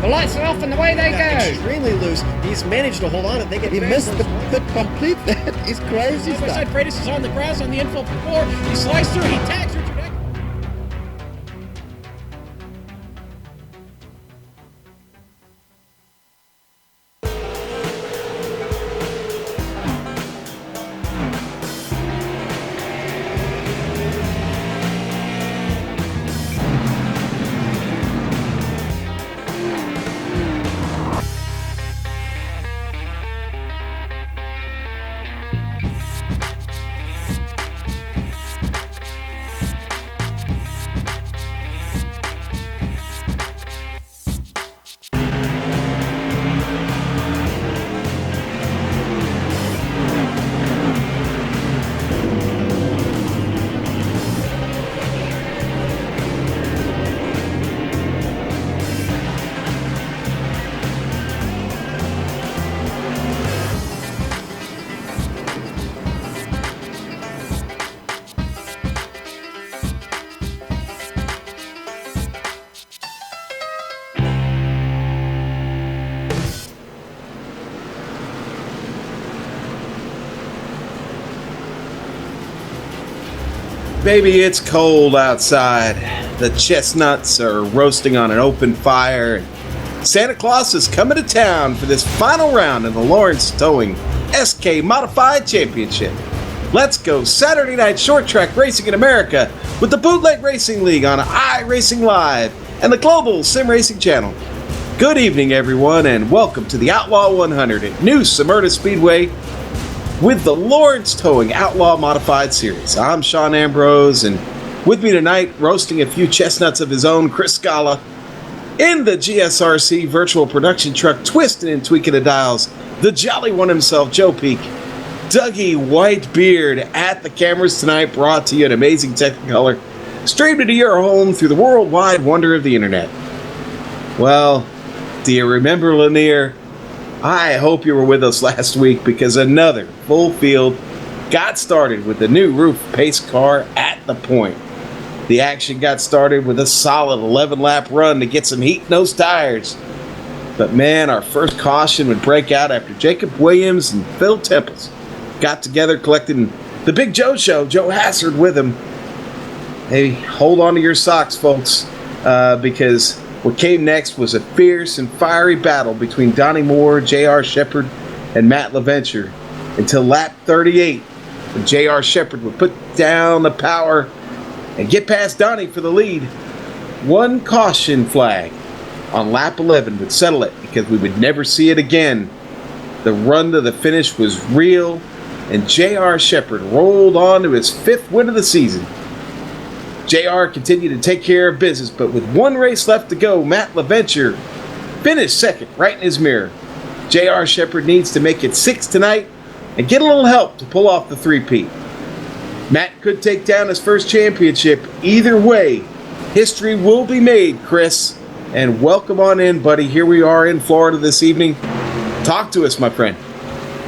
The lights are off and away they go. Extremely loose. He's managed to hold on and they get. He missed the complete. That is crazy stuff. Side Freitas is on the grass on the infield floor. He slides through. He tags Richard. Baby, it's cold outside. The chestnuts are roasting on an open fire. Santa Claus is coming to town for this final round in the Lawrence Towing SK Modified Championship. Let's go Saturday night short track racing in America with the Bootleg Racing League on iRacing Live and the Global Sim Racing Channel. Good evening, everyone, and welcome to the Outlaw 100 at New Smyrna Speedway with the Lawrence Towing Outlaw Modified Series. I'm Sean Ambrose, and with me tonight, roasting a few chestnuts of his own, Chris Scala. In the GSRC virtual production truck, twisting and tweaking the dials, the jolly one himself, Joe Peak. Dougie Whitebeard at the cameras tonight, brought to you in amazing Technicolor, streamed into your home through the worldwide wonder of the internet. Well, do you remember Lanier? I hope you were with us last week because another full field got started with the new roof pace car at the point. The action got started with a solid 11-lap run to get some heat in those tires. But man, our first caution would break out after Jacob Williams and Phil Temples got together collecting the Big Joe Show, Joe Hassard with him. Hey, hold on to your socks, folks, because what came next was a fierce and fiery battle between Donnie Moore, J.R. Shepard, and Matt LaVenture until lap 38, when J.R. Shepard would put down the power and get past Donnie for the lead. One caution flag on lap 11 would settle it because we would never see it again. The run to the finish was real, and J.R. Shepard rolled on to his 5th win of the season. JR continued to take care of business, but with one race left to go, Matt LaVenture finished second right in his mirror. JR Shepard needs to make it 6 tonight and get a little help to pull off the three-peat. Matt could take down his first championship. Either way, history will be made, Chris. And welcome on in, buddy. Here we are in Florida this evening. Talk to us, my friend.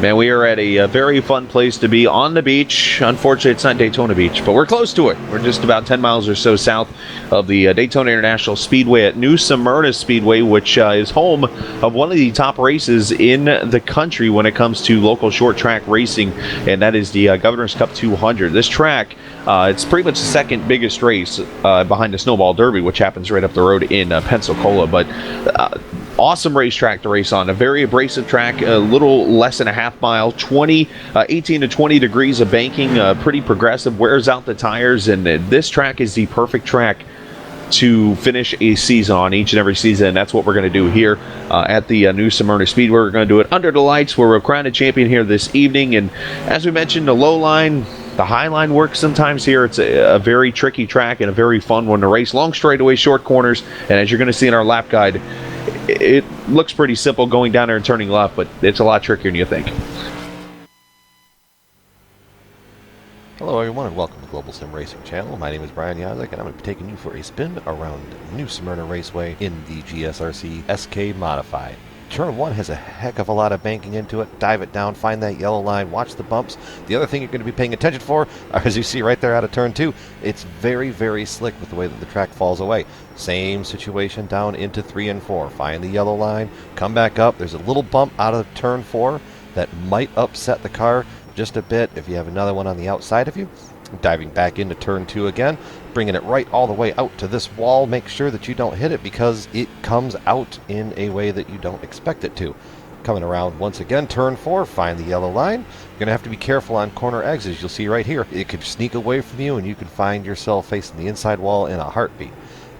Man, we are at a very fun place to be on the beach. Unfortunately, it's not Daytona Beach, but we're close to it. We're just about 10 miles or so south of the Daytona International Speedway at New Smyrna Speedway, which is home of one of the top races in the country when it comes to local short track racing, and that is the Governor's Cup 200. This track, it's pretty much the second biggest race behind the Snowball Derby, which happens right up the road in Pensacola, but awesome racetrack to race on. A very abrasive track, a little less than a half mile, 18 to 20 degrees of banking, pretty progressive, wears out the tires, and this track is the perfect track to finish a season on each and every season, and that's what we're going to do here at the New Smyrna Speedway. We're going to do it under the lights where we're crowned a champion here this evening, and as we mentioned, the low line, the high line works sometimes here. It's a very tricky track and a very fun one to race. Long straightaways, short corners, and as you're going to see in our lap guide, it looks pretty simple going down there and turning left, but it's a lot trickier than you think. Hello everyone and welcome to the Global Sim Racing Channel. My name is Brian Yazek and I'm going to be taking you for a spin around New Smyrna Raceway in the GSRC SK Modified. Turn 1 has a heck of a lot of banking into it. Dive it down, find that yellow line, watch the bumps. The other thing you're going to be paying attention for, as you see right there out of Turn 2, it's very, very slick with the way that the track falls away. Same situation down into 3 and 4. Find the yellow line, come back up. There's a little bump out of Turn 4 that might upset the car just a bit if you have another one on the outside of you. Diving back into Turn 2 again, bringing it right all the way out to this wall. Make sure that you don't hit it because it comes out in a way that you don't expect it to. Coming around once again, Turn 4, find the yellow line. You're going to have to be careful on corner exits. You'll see right here, it could sneak away from you and you could find yourself facing the inside wall in a heartbeat.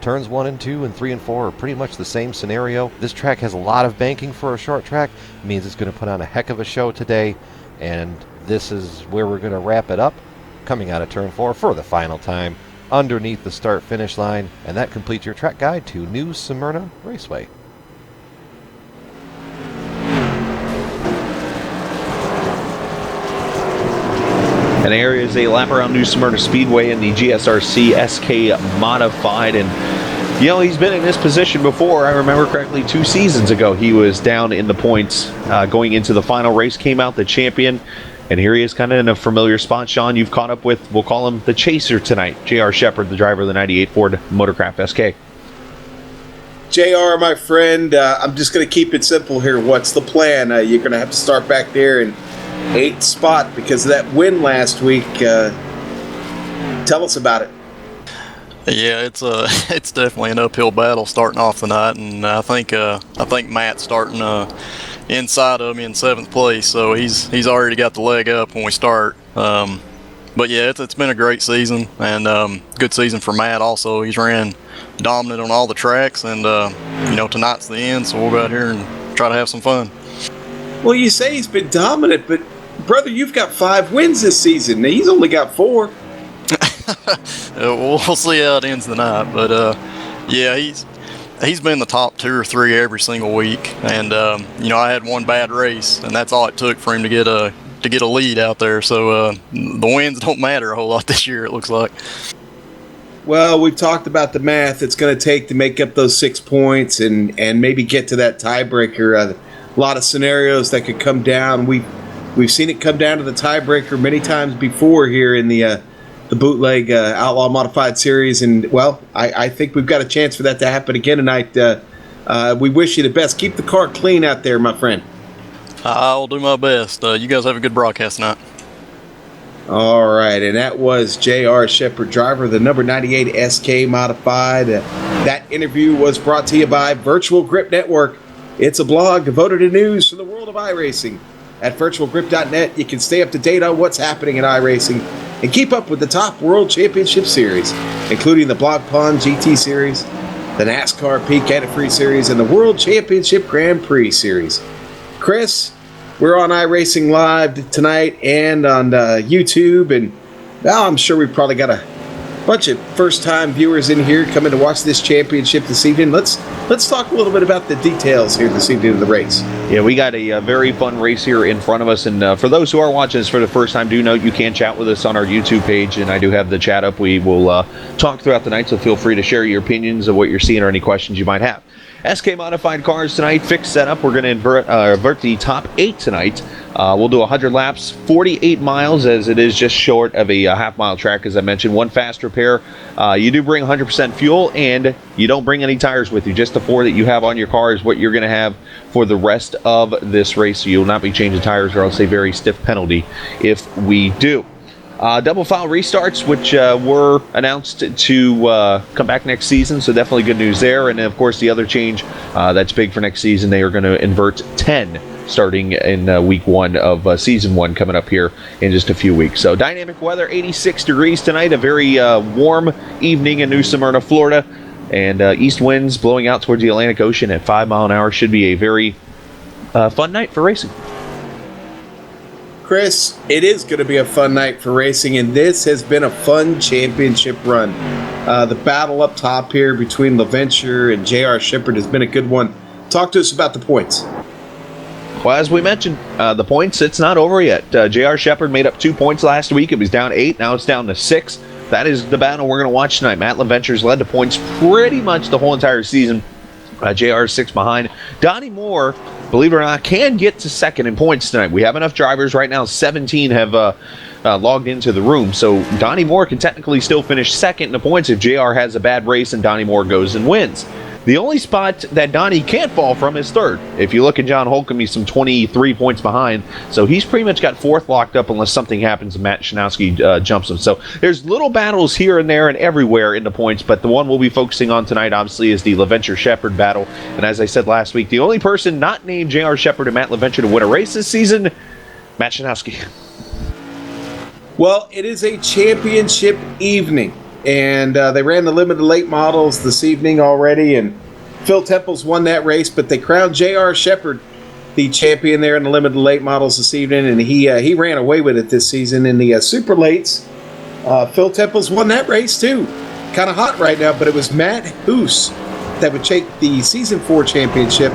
Turns 1 and 2 and 3 and 4 are pretty much the same scenario. This track has a lot of banking for a short track. It means it's going to put on a heck of a show today, and this is where we're going to wrap it up. Coming out of Turn 4 for the final time underneath the start-finish line, and that completes your track guide to New Smyrna Raceway. And there is a lap around New Smyrna Speedway in the GSRC SK Modified, and you know, he's been in this position before. I remember correctly 2 seasons ago he was down in the points going into the final race, came out the champion. And here he is kind of in a familiar spot. Sean, you've caught up with, we'll call him the chaser tonight, J.R. Shepard, the driver of the 98 Ford Motorcraft SK. JR, my friend, I'm just going to keep it simple here. What's the plan? You're going to have to start back there in 8th spot because of that win last week. Tell us about it. Yeah, it's it's definitely an uphill battle starting off the night, and I think Matt's starting inside of me in 7th place, so he's already got the leg up when we start. But yeah, it's been a great season, and good season for Matt also. He's ran dominant on all the tracks, and tonight's the end, so we'll go out here and try to have some fun. Well, you say he's been dominant, but brother, you've got 5 wins this season. Now, he's only got 4. We'll see how it ends tonight, but yeah, he's been the top 2 or 3 every single week, and I had one bad race, and that's all it took for him to get a lead out there. So the wins don't matter a whole lot this year, it looks like. Well, we've talked about the math it's going to take to make up those 6 points and maybe get to that tiebreaker. A lot of scenarios that could come down. We've seen it come down to the tiebreaker many times before here in the Bootleg Outlaw Modified Series, and well, I think we've got a chance for that to happen again tonight. We wish you the best. Keep the car clean out there, my friend. I'll do my best. You guys have a good broadcast tonight. All right, and that was J.R. Shepard, driver of the number 98 SK Modified. That interview was brought to you by Virtual Grip Network. It's a blog devoted to news from the world of iRacing. At virtualgrip.net, you can stay up to date on what's happening in iRacing and keep up with the top World Championship Series, including the Block Pond GT Series, the NASCAR Peak Antifreeze Series, and the World Championship Grand Prix Series. Chris, we're on iRacing Live tonight and on YouTube, and I'm sure we've probably got a bunch of first-time viewers in here coming to watch this championship this evening. Let's talk a little bit about the details here this evening of the race. Yeah, we got a very fun race here in front of us, and for those who are watching this for the first time, do note you can chat with us on our YouTube page, and I do have the chat up. We will talk throughout the night, so feel free to share your opinions of what you're seeing or any questions you might have. SK Modified cars tonight, fixed setup. We're going to invert the top 8 tonight. We'll do 100 laps, 48 miles, as it is just short of a half-mile track, as I mentioned. One fast repair. You do bring 100% fuel, and you don't bring any tires with you. Just the 4 that you have on your car is what you're going to have for the rest of this race. So you'll not be changing tires, or else a very stiff penalty if we do. Double file restarts, which were announced to come back next season, so definitely good news there. And then, of course, the other change that's big for next season, they are going to invert 10 starting in week 1 of season 1 coming up here in just a few weeks. So dynamic weather, 86 degrees tonight, a very warm evening in New Smyrna, Florida, and east winds blowing out towards the Atlantic Ocean at 5 miles an hour. Should be a very fun night for racing. Chris, it is going to be a fun night for racing, and this has been a fun championship run. The battle up top here between LaVenture and J.R. Shepard has been a good one. Talk to us about the points. Well, as we mentioned, the points, it's not over yet. J.R. Shepard made up 2 points last week. It was down 8. Now it's down to 6. That is the battle we're going to watch tonight. Matt LaVenture's led the points pretty much the whole entire season. JR is 6 behind. Donnie Moore, believe it or not, can get to second in points tonight. We have enough drivers right now. 17 have logged into the room. So Donnie Moore can technically still finish second in the points if JR has a bad race and Donnie Moore goes and wins. The only spot that Donnie can't fall from is third. If you look at John Holcomb, he's some 23 points behind. So he's pretty much got fourth locked up unless something happens and Matt Shanowski jumps him. So there's little battles here and there and everywhere in the points, but the one we'll be focusing on tonight, obviously, is the LaVenture-Shepard battle. And as I said last week, the only person not named J.R. Shepard and Matt LaVenture to win a race this season, Matt Shanowski. Well, it is a championship evening. And they ran the limited late models this evening already, and Phil Temples won that race, but they crowned J.R. Shepard the champion there in the limited late models this evening, and he ran away with it this season in the super lates. Phil Temples won that race too. Kind of hot right now, but it was Matt Hoos that would take the Season 4 championship.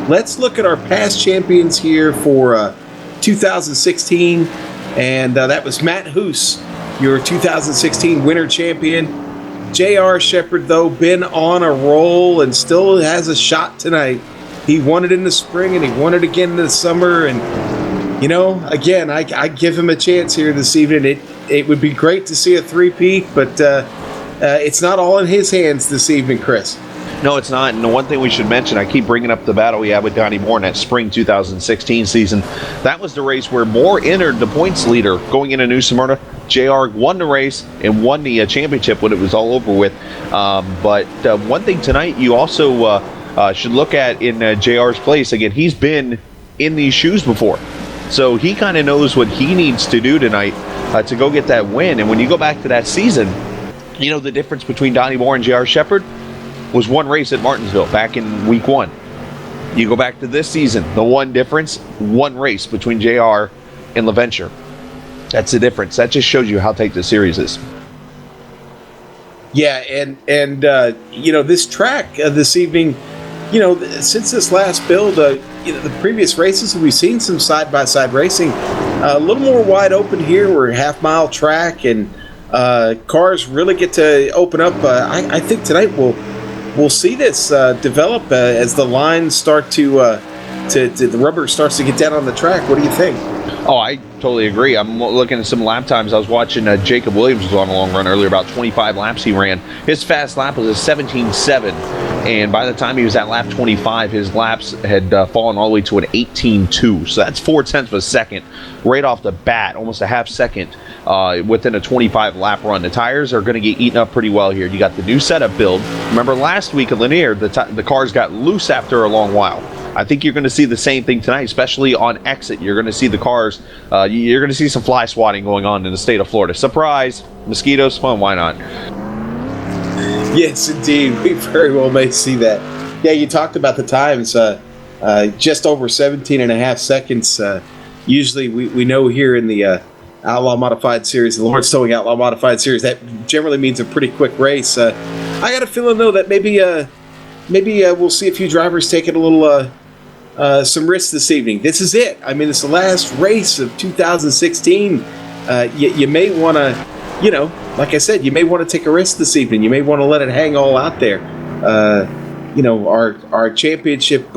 Let's look at our past champions here for 2016, and that was Matt Hoos, your 2016 winter champion. J.R. Shepard, though, been on a roll and still has a shot tonight. He won it in the spring and he won it again in the summer. And, you know, again, I give him a chance here this evening. It would be great to see a three-peat, but it's not all in his hands this evening, Chris. No, it's not. And the one thing we should mention, I keep bringing up the battle we had with Donnie Moore in that spring 2016 season. That was the race where Moore entered the points leader going into New Smyrna. JR won the race and won the championship when it was all over with. But one thing tonight you also should look at in JR's place. Again, he's been in these shoes before. So he kind of knows what he needs to do tonight to go get that win. And when you go back to that season, you know the difference between Donnie Moore and JR Shepard was one race at Martinsville back in week 1. You go back to this season, the one difference, one race between JR and LaVenture. That's the difference. That just shows you how tight the series is. Yeah, and this track this evening, since this last build, the previous races, we've seen some side-by-side racing. A little more wide open here. We're a half-mile track, and cars really get to open up. I think tonight we'll see this develop as the lines start to the rubber starts to get down on the track. What do you think? Oh, I totally agree. I'm looking at some lap times. I was watching Jacob Williams was on a long run earlier, about 25 laps he ran. His fast lap was a 17.7, and by the time he was at lap 25, his laps had fallen all the way to an 18.2. So that's 0.4 of a second right off the bat, almost a half second within a 25 lap run. The tires are going to get eaten up pretty well here. You got the new setup build. Remember last week at Lanier, the cars got loose after a long while. I think you're going to see the same thing tonight, especially on exit. You're going to see the cars, you're going to see some fly swatting going on in the state of Florida. Surprise! Mosquitoes, fun, why not? Yes, indeed. We very well may see that. Yeah, you talked about the times, just over 17 and a half seconds. Usually we know here in the Outlaw Modified Series, the Lawrence Towing Outlaw Modified Series, that generally means a pretty quick race. I got a feeling, though, that maybe we'll see a few drivers taking a little some risks this evening. This is it. I mean, it's the last race of 2016. You may want to, like I said, you may want to take a risk this evening. You may want to let it hang all out there. Our championship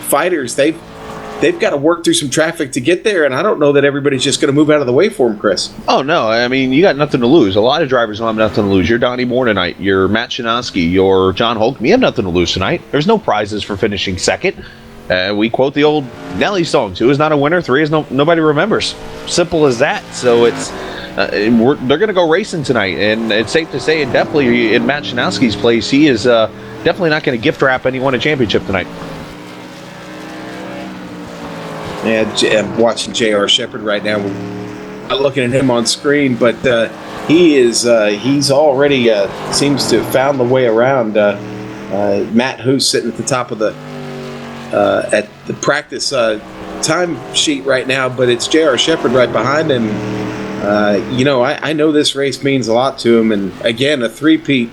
fighters, they've got to work through some traffic to get there, and I don't know that everybody's just going to move out of the way for them, Chris. Oh, no. I mean, you got nothing to lose. A lot of drivers don't have nothing to lose. You're Donnie Moore tonight. You're Matt Shinaski. You're John Holcomb. You have nothing to lose tonight. There's no prizes for finishing second. We quote the old Nelly song, 2 is not a winner, 3 is nobody remembers. Simple as that. So it's they're going to go racing tonight, and it's safe to say, and definitely in Matt Shinaski's place, he is definitely not going to gift wrap anyone a championship tonight. Yeah, I'm watching JR Shepard right now. We're not looking at him on screen, but he's already seems to have found the way around. Matt Hoos sitting at the top of at the practice time sheet right now, but it's JR Shepard right behind him. I know this race means a lot to him, and again, a three-peat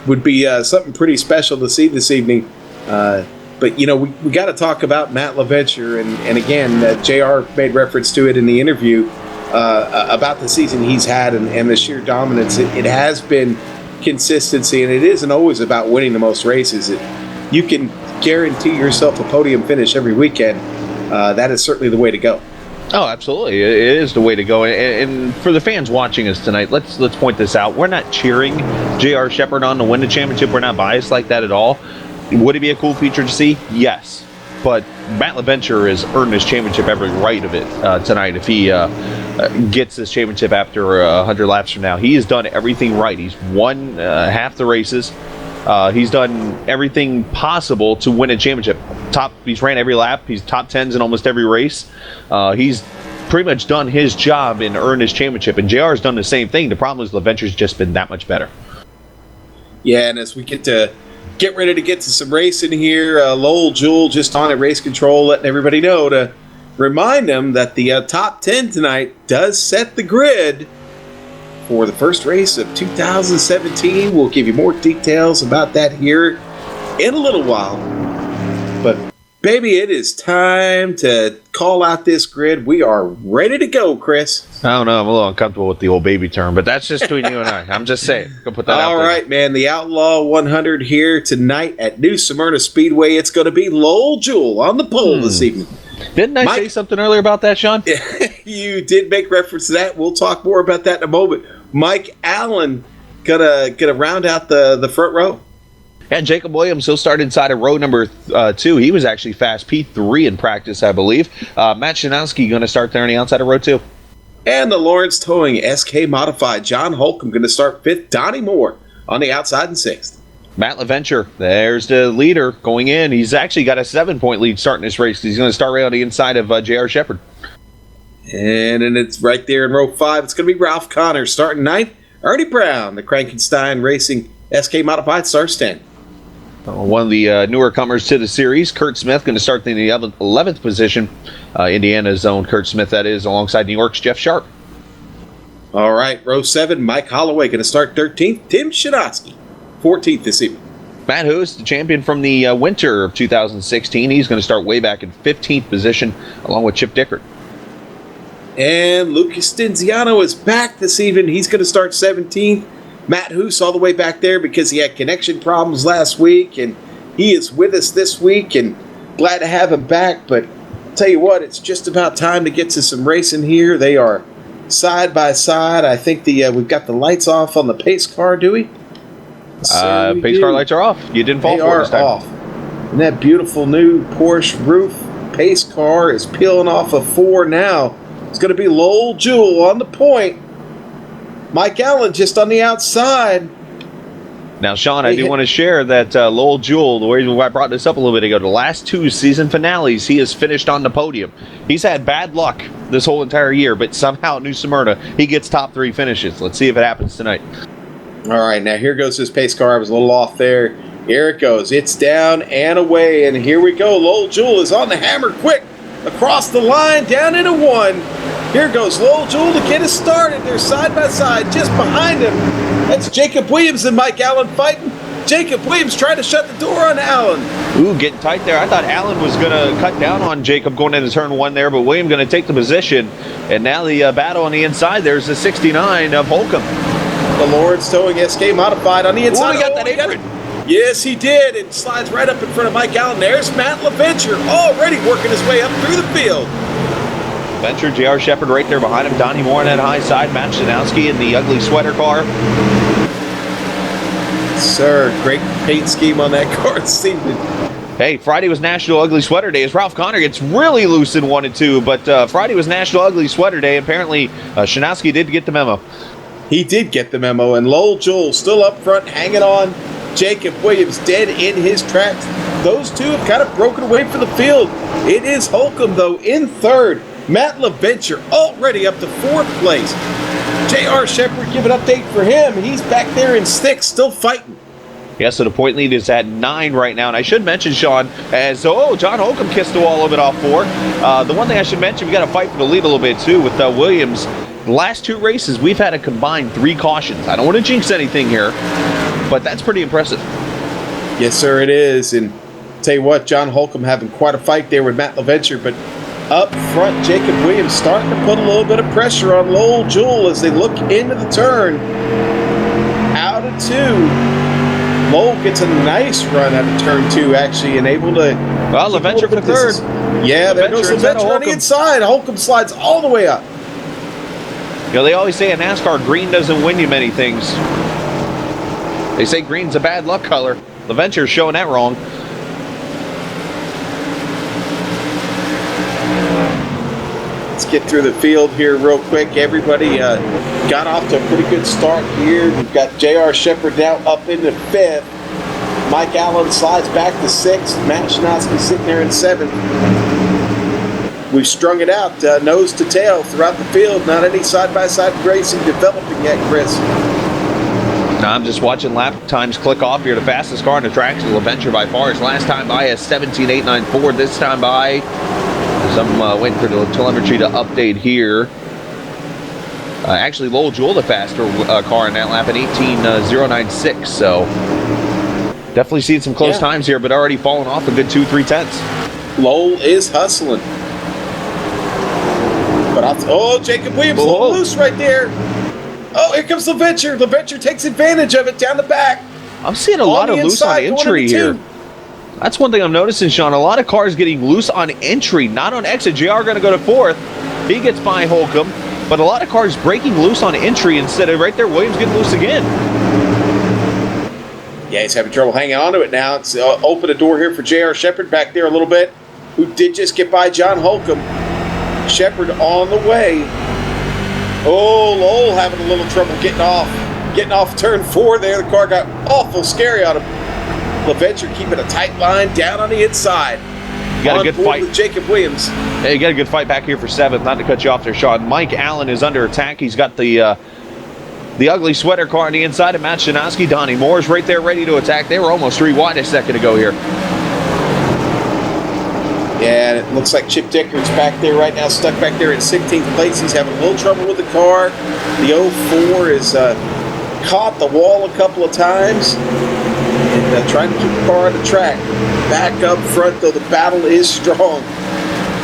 would be something pretty special to see this evening. But, we got to talk about Matt LaVenture, and again, JR made reference to it in the interview about the season he's had and the sheer dominance. It has been consistency, and it isn't always about winning the most races. You can guarantee yourself a podium finish every weekend. That is certainly the way to go. Oh, absolutely. It is the way to go. And for the fans watching us tonight, let's point this out. We're not cheering JR Shepard on to win the championship. We're not biased like that at all. Would it be a cool feature to see? Yes. But Matt LaVenture has earned his championship every right of it tonight if he gets this championship after 100 laps from now. He has done everything right. He's won half the races. He's done everything possible to win a championship. He's ran every lap. He's top 10s in almost every race. He's pretty much done his job and earned his championship. And JR has done the same thing. The problem is LaVenture's just been that much better. Yeah, and as we get ready to get to some racing here, Lowell Jewell just on at race control, letting everybody know to remind them that the top 10 tonight does set the grid for the first race of 2017. We'll give you more details about that here in a little while. But, baby, it is time to call out this grid. We are ready to go, Chris. I don't know. I'm a little uncomfortable with the old baby term, but that's just between you and I. I'm just saying. Go put that out there. All right, man. The Outlaw 100 here tonight at New Smyrna Speedway. It's going to be Lowell Jewell on the pole this evening. Didn't I say something earlier about that, Sean? You did make reference to that. We'll talk more about that in a moment. Mike Allen gonna round out the front row. And Jacob Williams, he'll start inside of row number 2. He was actually fast P3 in practice, I believe. Matt Shanowski going to start there on the outside of row 2. And the Lawrence Towing SK Modified, John Holcomb going to start 5th. Donnie Moore on the outside in 6th. Matt LaVenture, there's the leader going in. He's actually got a 7-point lead starting this race. He's going to start right on the inside of J.R. Shepard. And then it's right there in row 5. It's going to be Ralph Connor starting 9th. Ernie Brown, the Krankenstein Racing SK Modified, starts 10th. One of the newer comers to the series, Kurt Smith, going to start in the 11th position. Indiana's own Kurt Smith, that is, alongside New York's Jeff Sharp. All right, row 7, Mike Holloway going to start 13th. Tim Shadowski, 14th this evening. Matt Hoos, the champion from the winter of 2016. He's going to start way back in 15th position, along with Chip Dickert. And Lucas Stinziano is back this evening. He's going to start 17th. Matt Hoos all the way back there because he had connection problems last week, and he is with us this week, and glad to have him back. But I'll tell you what, it's just about time to get to some racing here. They are side by side. I think we've got the lights off on the pace car, do we? Pace car lights are off. You didn't fall for it this time. Off. And that beautiful new Porsche roof pace car is peeling off of 4 now. It's going to be Lowell Jewell on the point. Mike Allen just on the outside. Now, Sean, I do want to share that Lowell Jewell, the reason why I brought this up a little bit ago, the last 2 season finales, he has finished on the podium. He's had bad luck this whole entire year, but somehow at New Smyrna, he gets top 3 finishes. Let's see if it happens tonight. All right, now here goes his pace car. I was a little off there. Here it goes. It's down and away, and here we go. Lowell Jewell is on the hammer quick. Across the line, down into 1. Here goes Lowell Jewell to get us started. They're side by side, just behind him. That's Jacob Williams and Mike Allen fighting. Jacob Williams trying to shut the door on Allen. Ooh, getting tight there. I thought Allen was going to cut down on Jacob going into turn 1 there, but Williams going to take the position. And now the battle on the inside, there's the 69 of Holcomb. The Lawrence Towing SK Modified on the inside. Ooh, we got that apron. Yes, he did, and slides right up in front of Mike Allen. There's Matt LaVenture already working his way up through the field. Venture, J.R. Shepard right there behind him. Donnie Moore on that high side. Matt Shanowski in the ugly sweater car. Sir, great paint scheme on that car this evening. Hey, Friday was National Ugly Sweater Day as Ralph Connor gets really loose in 1 and 2, but Friday was National Ugly Sweater Day. Apparently, Shanowski did get the memo. He did get the memo, and Lowell Jewell still up front, hanging on. Jacob Williams dead in his tracks. Those two have kind of broken away from the field. It is Holcomb, though, in 3rd. Matt LaVenture already up to 4th place. J.R. Shepard, give an update for him. He's back there in 6th, still fighting. Yeah, so the point lead is at 9 right now. And I should mention, Sean, as John Holcomb kissed the wall a little bit off 4. The one thing I should mention, we got to fight for the lead a little bit, too, with Williams. The last 2 races, we've had a combined 3 cautions. I don't want to jinx anything here, but that's pretty impressive. Yes, sir, it is. And tell you what, John Holcomb having quite a fight there with Matt LaVenture, but up front, Jacob Williams starting to put a little bit of pressure on Lowell Jewell as they look into the turn. Out of 2. Lowell gets a nice run out of turn 2, actually, and able to... Well, LaVenture for 3rd. Yeah, there goes LaVenture on the inside. Holcomb slides all the way up. You know, they always say in NASCAR, green doesn't win you many things. They say green's a bad luck color. LaVenture's showing that wrong. Let's get through the field here real quick. Everybody got off to a pretty good start here. We've got J.R. Shepard now up into 5th. Mike Allen slides back to 6th. Matt Shanowski sitting there in 7th. We've strung it out nose to tail throughout the field. Not any side-by-side racing developing yet, Chris. Now I'm just watching lap times click off here. The fastest car on the track is LaVenture by far. His last time by is 17.894. This time by, as I'm waiting for the telemetry to update here. Actually, Lowell Jewell the faster car in that lap at 18.096. So definitely seeing some close times here, but already falling off a good 2-3 tenths. Lowell is hustling. But Jacob Williams a little loose right there. Oh, here comes LaVenture. LaVenture takes advantage of it down the back. I'm seeing a lot of loose on entry here. That's one thing I'm noticing, Sean. A lot of cars getting loose on entry, not on exit. JR going to go to 4th. He gets by Holcomb. But a lot of cars breaking loose on entry instead of right there. Williams getting loose again. Yeah, he's having trouble hanging on to it now. It's open a door here for J.R. Shepard back there a little bit, who did just get by John Holcomb. Shepard on the way. Oh, Lowell having a little trouble getting off turn 4 there. The car got awful scary on him. LaVenture keeping a tight line down on the inside. You got a good fight with Jacob Williams. Hey, you got a good fight back here for 7th. Not to cut you off there, Sean. Mike Allen is under attack. He's got the ugly sweater car on the inside of Matt Shanowski. Donnie Moore's right there ready to attack. They were almost 3 wide a second ago here. Yeah, and it looks like Chip Dicker's back there right now, stuck back there in 16th place. He's having a little trouble with the car. The 04 is caught the wall a couple of times and trying to keep the car on the track. Back up front, though, the battle is strong.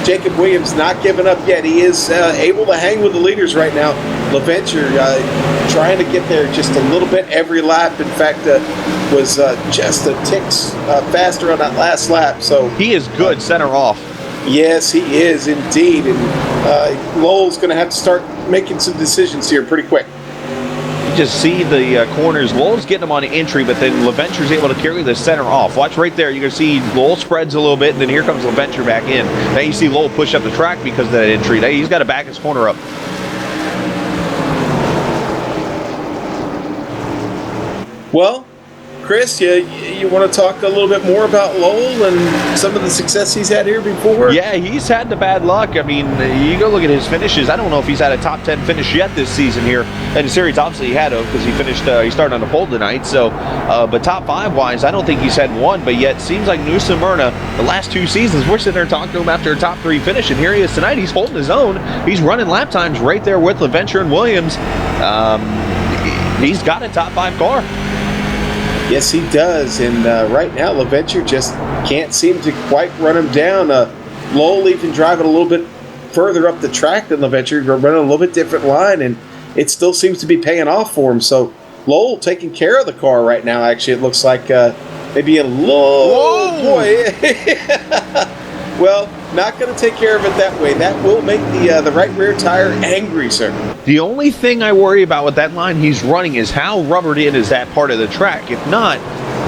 Jacob Williams not giving up yet. He is able to hang with the leaders right now. LaVenture trying to get there just a little bit every lap. In fact, was just a tick faster on that last lap. So he is good center off. Yes, he is indeed. And Lowell's going to have to start making some decisions here pretty quick. You just see the corners. Lowell's getting them on the entry, but then LaVenture's able to carry the center off. Watch right there. You're going to see Lowell spreads a little bit, and then here comes LaVenture back in. Now you see Lowell push up the track because of that entry. Now he's got to back his corner up. Well, Chris, you want to talk a little bit more about Lowell and some of the success he's had here before? Yeah, he's had the bad luck. I mean, you go look at his finishes. I don't know if he's had a top 10 finish yet this season here. And the series, obviously, he had to because he finished. He started on the pole tonight. So, but top 5 wise, I don't think he's had one. But yet, seems like New Smyrna, the last 2 seasons, we're sitting there talking to him after a top 3 finish, and here he is tonight. He's holding his own. He's running lap times right there with LaVenture and Williams. He's got a top 5 car. Yes, he does, and right now LaVenture just can't seem to quite run him down. Lowell even driving a little bit further up the track than LaVenture, running a little bit different line, and it still seems to be paying off for him. So Lowell taking care of the car right now, actually. It looks like maybe a low... Whoa! Boy! Well, not going to take care of it that way. That will make the right rear tire angry, sir. The only thing I worry about with that line he's running is how rubbered in is that part of the track. If not,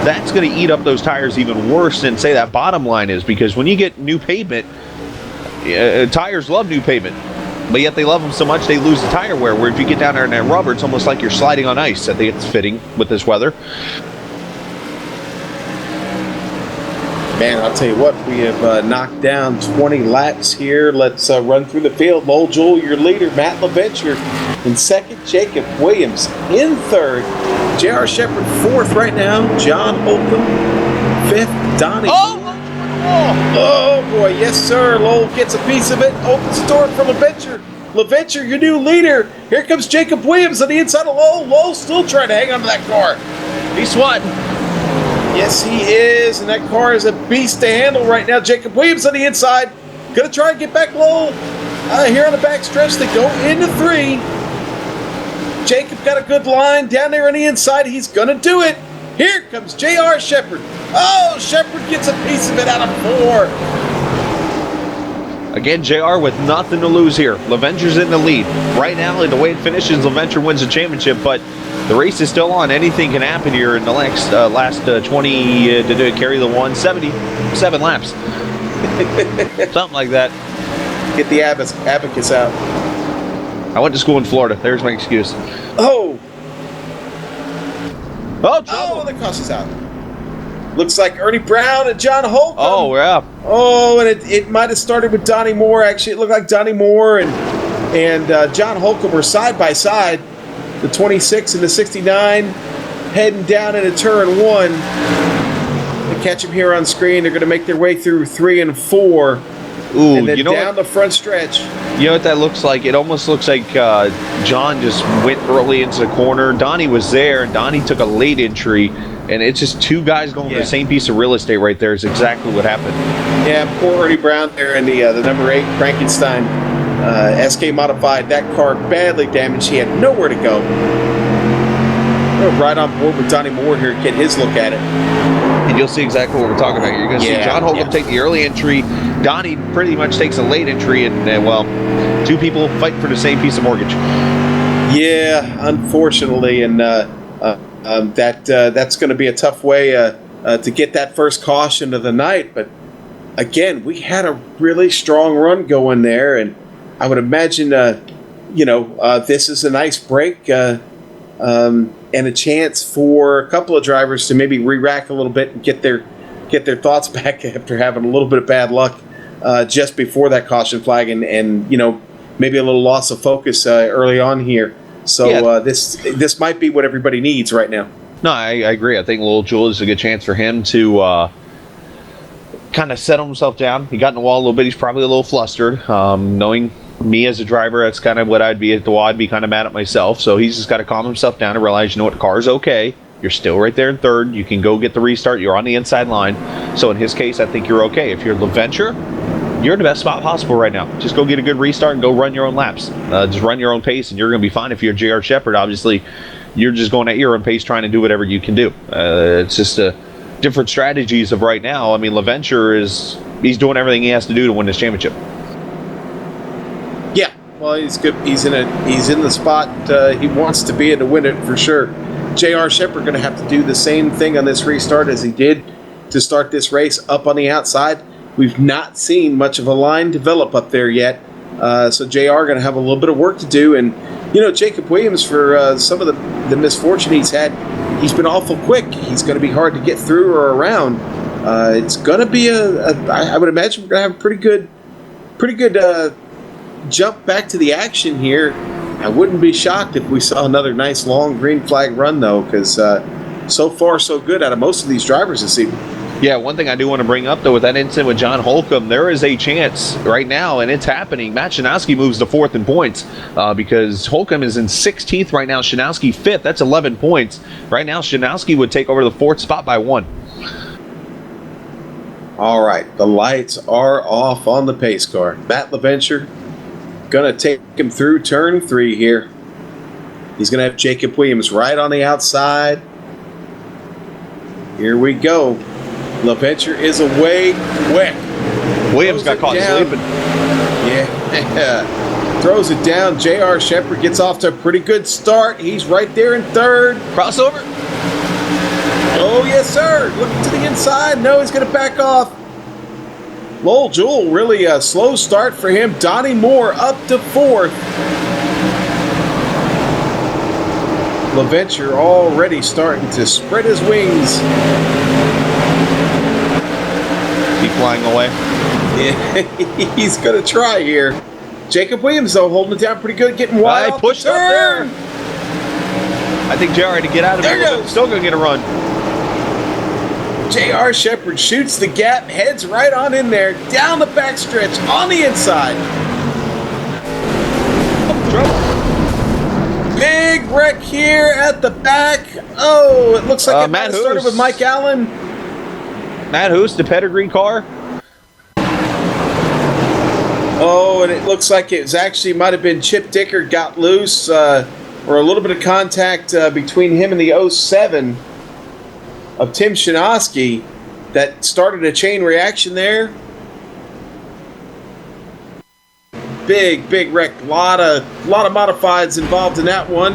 that's going to eat up those tires even worse than, say, that bottom line is. Because when you get new pavement, tires love new pavement. But yet they love them so much they lose the tire wear. Where if you get down there in that rubber, it's almost like you're sliding on ice. I think it's fitting with this weather. Man, I'll tell you what, we have knocked down 20 laps here. Let's run through the field. Lowell Jewell, your leader. Matt LaVenture in 2nd. Jacob Williams in 3rd. J.R. Shepard 4th right now. John Holcomb 5th. Donnie. Oh, boy. Yes, sir. Lowell gets a piece of it. Opens the door for LaVenture. LaVenture, your new leader. Here comes Jacob Williams on the inside of Lowell. Lowell still trying to hang on to that car. He's swatting. Yes, he is, and that car is a beast to handle right now. Jacob Williams on the inside. Going to try and get back Lowell. Here on the back stretch, they go into 3. Jacob got a good line down there on the inside. He's going to do it. Here comes J.R. Shepard. Oh, Shepard gets a piece of it out of 4. Again, JR with nothing to lose here. LaVenture's in the lead. Right now, the way it finishes, LaVenture wins the championship, but the race is still on. Anything can happen here in the last 20 to carry the 177 laps. Something like that. Get the abacus out. I went to school in Florida. There's my excuse. Oh, trouble. the cross is out. Looks like Ernie Brown and John Holcomb. Oh, yeah. Oh, and it might have started with Donnie Moore. Actually, it looked like Donnie Moore and John Holcomb were side by side. The 26 and the 69 heading down into turn 1. They catch them here on screen. They're going to make their way through 3 and 4. Ooh, and then down the front stretch. You know what that looks like? It almost looks like John just went early into the corner. Donnie was there, and Donnie took a late entry. And it's just 2 guys going to the same piece of real estate right there is exactly what happened. Yeah, poor Ernie Brown there in the number 8 Frankenstein SK Modified. That car badly damaged. He had nowhere to go. We're right on board with Donnie Moore here. Get his look at it. And you'll see exactly what we're talking about. You're going to see John Holcomb take the early entry. Donnie pretty much takes a late entry. And well, 2 people fight for the same piece of mortgage. Yeah, unfortunately. And That's going to be a tough way to get that first caution of the night. But again, we had a really strong run going there, and I would imagine, this is a nice break and a chance for a couple of drivers to maybe re-rack a little bit and get their thoughts back after having a little bit of bad luck just before that caution flag, and maybe a little loss of focus early on here. So this might be what everybody needs right now. No, I agree. I think Lil Jewel is a good chance for him to kind of settle himself down. He got in the wall a little bit. He's probably a little flustered. Knowing me as a driver, that's kind of what I'd be at the wall. I'd be kind of mad at myself. So he's just got to calm himself down and realize, the car's okay. You're still right there in third. You can go get the restart. You're on the inside line. So in his case, I think you're okay. If you're LaVenture, you're in the best spot possible right now. Just go get a good restart and go run your own laps. Just run your own pace, and you're going to be fine. If you're J.R. Shepard, obviously, you're just going at your own pace, trying to do whatever you can do. It's just different strategies of right now. I mean, LaVenture he's doing everything he has to do to win this championship. Yeah, well, he's good. He's in the spot he wants to be in to win it for sure. J.R. Shepard going to have to do the same thing on this restart as he did to start this race up on the outside. We've not seen much of a line develop up there yet, so JR going to have a little bit of work to do. And Jacob Williams, for some of the misfortune he's had, he's been awful quick. He's going to be hard to get through or around. It's going to be I would imagine we're going to have a pretty good jump back to the action here. I wouldn't be shocked if we saw another nice long green flag run, though, because so far so good out of most of these drivers this evening. Yeah, one thing I do want to bring up, though, with that incident with John Holcomb, there is a chance right now, and it's happening. Matt Shanowski moves to fourth in points because Holcomb is in 16th right now. Shanowski fifth. That's 11 points. Right now, Shanowski would take over the fourth spot by 1. All right, the lights are off on the pace car. Matt LaVenture going to take him through turn 3 here. He's going to have Jacob Williams right on the outside. Here we go. LaVenture is away quick. Williams got caught sleeping. Yeah. Throws it down. J.R. Shepard gets off to a pretty good start. He's right there in third. Crossover. Oh, yes, sir. Looking to the inside. No, he's going to back off. Lowell Jewell, really a slow start for him. Donnie Moore up to fourth. LaVenture already starting to spread his wings. Keep flying away. Yeah, he's going to try here. Jacob Williams, though, holding it down pretty good, getting wide. I pushed up there. I think JR had to get out of there. There still going to get a run. J.R. Shepard shoots the gap, heads right on in there, down the backstretch, on the inside. Big wreck here at the back. Oh, it looks like it might have started with Mike Allen. Matt Hoos, the pedigree car. Oh, and it looks like it was actually might have been Chip Dicker got loose, or a little bit of contact between him and the 07 of Tim Shanowski that started a chain reaction there. Big wreck. Lot of modifieds involved in that one.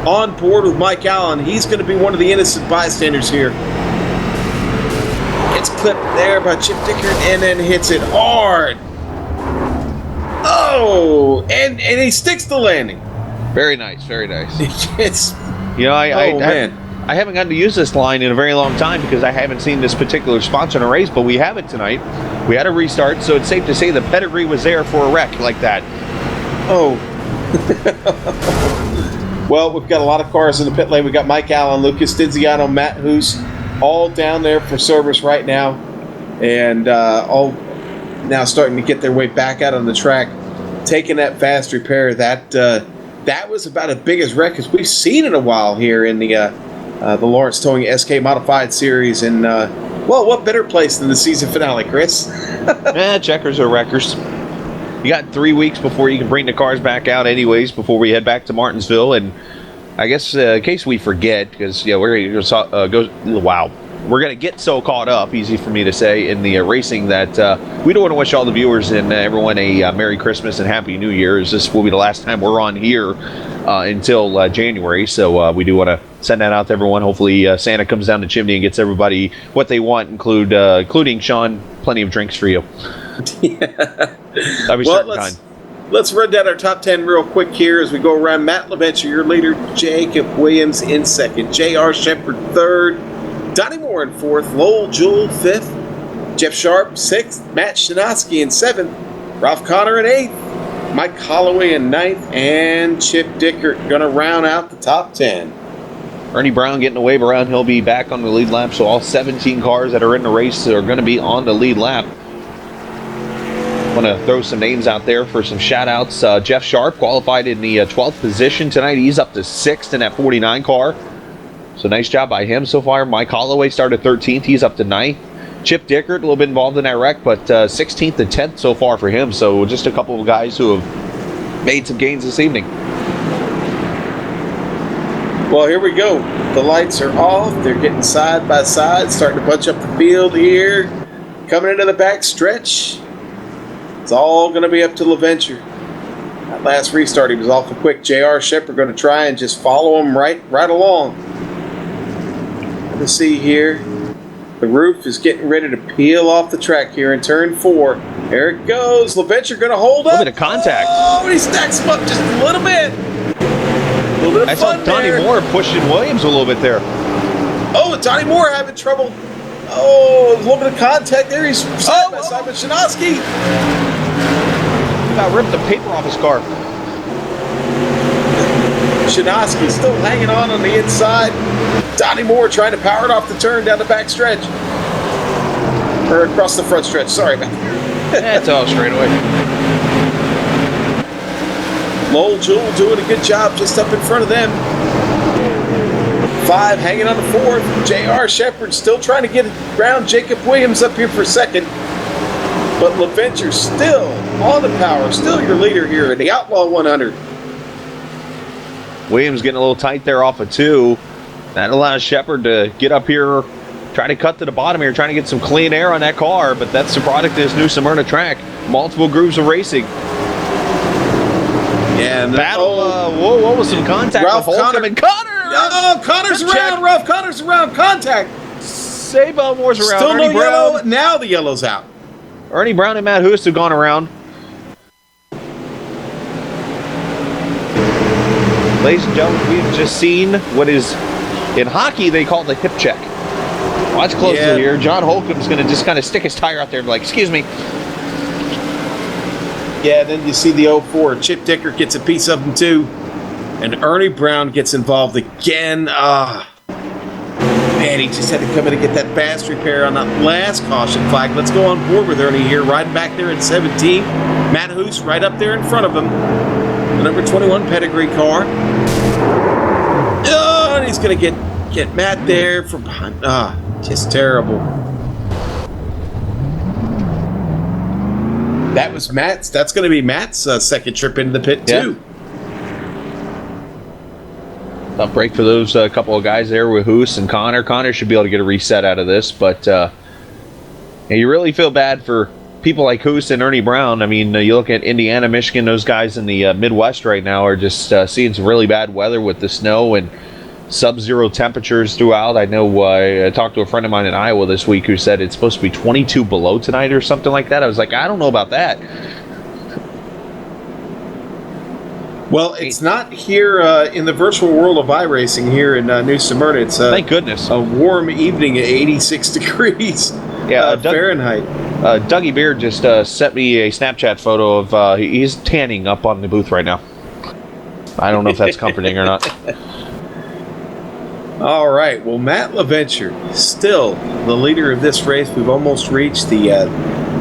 On board with Mike Allen. He's going to be one of the innocent bystanders here. Gets clipped there by Chip Dicker and then hits it hard. Oh, and he sticks the landing. Very nice, very nice. It's I haven't gotten to use this line in a very long time because I haven't seen this particular sponsor in a race, but we have it tonight. We had a restart, so it's safe to say the pedigree was there for a wreck like that. Oh. Well, we've got a lot of cars in the pit lane. We've got Mike Allen, Lucas Stinziano, Matt Hoos, all down there for service right now, and all now starting to get their way back out on the track, taking that fast repair. That was about as big as wreck as we've seen in a while here in the Lawrence Towing SK Modified Series. And, well, what better place than the season finale, Chris? Checkers or wreckers. You got 3 weeks before you can bring the cars back out anyways, before we head back to Martinsville. And I guess in case we forget, because we're going to get so caught up, easy for me to say, in the racing that we don't want to wish all the viewers and everyone a Merry Christmas and Happy New Year. This will be the last time we're on here until January, so we do want to send that out to everyone. Hopefully Santa comes down the chimney and gets everybody what they want, including Sean, plenty of drinks for you. That'd be certain kind. Let's run down our top 10 real quick here as we go around. Matt LaVenture, your leader. Jacob Williams in second. J.R. Shepard third. Donnie Moore in fourth. Lowell Jewell fifth. Jeff Sharp sixth. Matt Shinaski in seventh. Ralph Connor in eighth. Mike Holloway in ninth. And Chip Dickert going to round out the top 10. Ernie Brown getting a wave around. He'll be back on the lead lap. So all 17 cars that are in the race are going to be on the lead lap. Want to throw some names out there for some shout-outs. Jeff Sharp qualified in the 12th position tonight. He's up to 6th in that 49 car. So nice job by him so far. Mike Holloway started 13th. He's up to 9th. Chip Dickert, a little bit involved in that wreck, but 16th and 10th so far for him. So just a couple of guys who have made some gains this evening. Well, here we go. The lights are off. They're getting side by side, starting to bunch up the field here. Coming into the back stretch. It's all going to be up to LaVenture. That last restart, he was awful quick. J.R. Shepard going to try and just follow him right along. Let's see here. The roof is getting ready to peel off the track here in turn 4. There it goes. LaVenture going to hold up. A little bit of contact. Oh, he stacks him up just a little bit. A little bit of I fun saw Donnie there. Moore pushing Williams a little bit there. Oh, Donnie Moore having trouble. Oh, a little bit of contact there. He's side by side with Shinaski. About ripped the paper off his car. Shinaski still hanging on the inside. Donnie Moore trying to power it off the turn down the back stretch. Or across the front stretch. Sorry about that. That's all straight away. Lowell Jewell doing a good job just up in front of them. 5 hanging on the 4th. J.R. Shepard still trying to get around Jacob Williams up here for second. But LaVenture still on the power. Still your leader here in the Outlaw 100. Williams getting a little tight there off of 2. That allows Shepard to get up here, try to cut to the bottom here, trying to get some clean air on that car, but that's the product of this new Smyrna track. Multiple grooves of racing. Yeah, and battle. What was some contact Ralph with Holcomb Connor. and Connor? Oh, Connor's around. Check. Ralph Connor's around. Contact. Save Elmore's around. Still Ernie no Brown. yellow. Now the yellow's out. Ernie Brown and Matt Hoos have gone around. Ladies and gentlemen, we've just seen what is, in hockey, they call the hip check. Watch closely here. John Holcomb's going to just kind of stick his tire out there and be like, excuse me. Yeah, then you see the 04. Chip Dickert gets a piece of them too. And Ernie Brown gets involved again. Man, he just had to come in and get that fast repair on that last caution flag. Let's go on board with Ernie here, riding back there in 17. Matt Hoos right up there in front of him. The number 21 pedigree car. Oh, and he's going to get Matt there from behind. Just terrible. That was Matt's. That's going to be Matt's second trip into the pit, too. Tough break for those couple of guys there with Hoos and Connor. Connor should be able to get a reset out of this, but you really feel bad for people like Hoos and Ernie Brown. I mean, you look at Indiana, Michigan, those guys in the Midwest right now are just seeing some really bad weather with the snow and sub-zero temperatures throughout. I know I talked to a friend of mine in Iowa this week who said it's supposed to be 22 below tonight or something like that. I was like, I don't know about that. Well, it's not here in the virtual world of iRacing here in New Smyrna. It's thank goodness a warm evening at 86 degrees Fahrenheit. Dougie Beard just sent me a Snapchat photo of he's tanning up on the booth right now. I don't know if that's comforting or not. All right. Well, Matt LaVenture, still the leader of this race. We've almost reached the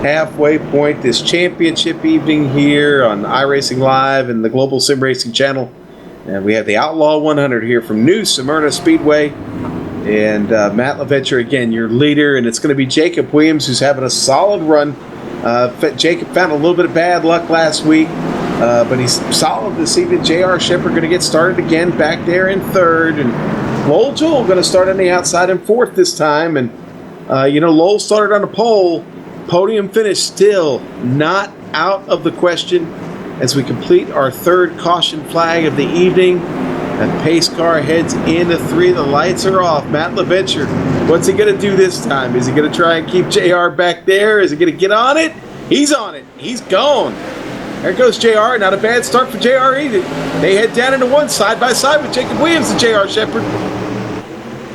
halfway point this championship evening here on iRacing Live and the Global Sim Racing channel. And we have the Outlaw 100 here from New Smyrna Speedway. And Matt LaVenture, again, your leader. And it's going to be Jacob Williams, who's having a solid run. Jacob found a little bit of bad luck last week, but he's solid this evening. J.R. Shepard going to get started again back there in third. And Lowell Jewell going to start on the outside in fourth this time. And, Lowell started on a pole. Podium finish still not out of the question as we complete our third caution flag of the evening. That pace car heads into 3. The lights are off. Matt LaVenture, what's he going to do this time? Is he going to try and keep JR back there? Is he going to get on it? He's on it. He's gone. There goes JR. Not a bad start for JR either. They head down into 1 side by side with Jacob Williams and JR Shepard.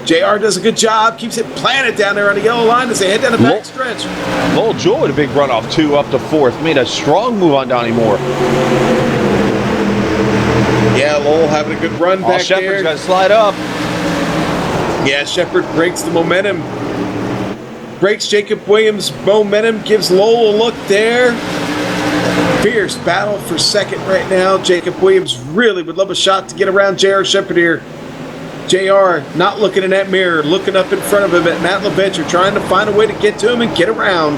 JR does a good job. Keeps it planted down there on the yellow line as they head down the back stretch. Lowell Jewell with a big run off 2 up to 4th. Made a strong move on Donnie Moore. Yeah, Lowell having a good run back Shepard's there. got to slide up. Yeah, Shepard breaks the momentum. Breaks Jacob Williams' momentum. Gives Lowell a look there. Fierce battle for second right now. Jacob Williams really would love a shot to get around JR Shepard here. JR not looking in that mirror, looking up in front of him at Matt LaVenture, trying to find a way to get to him and get around.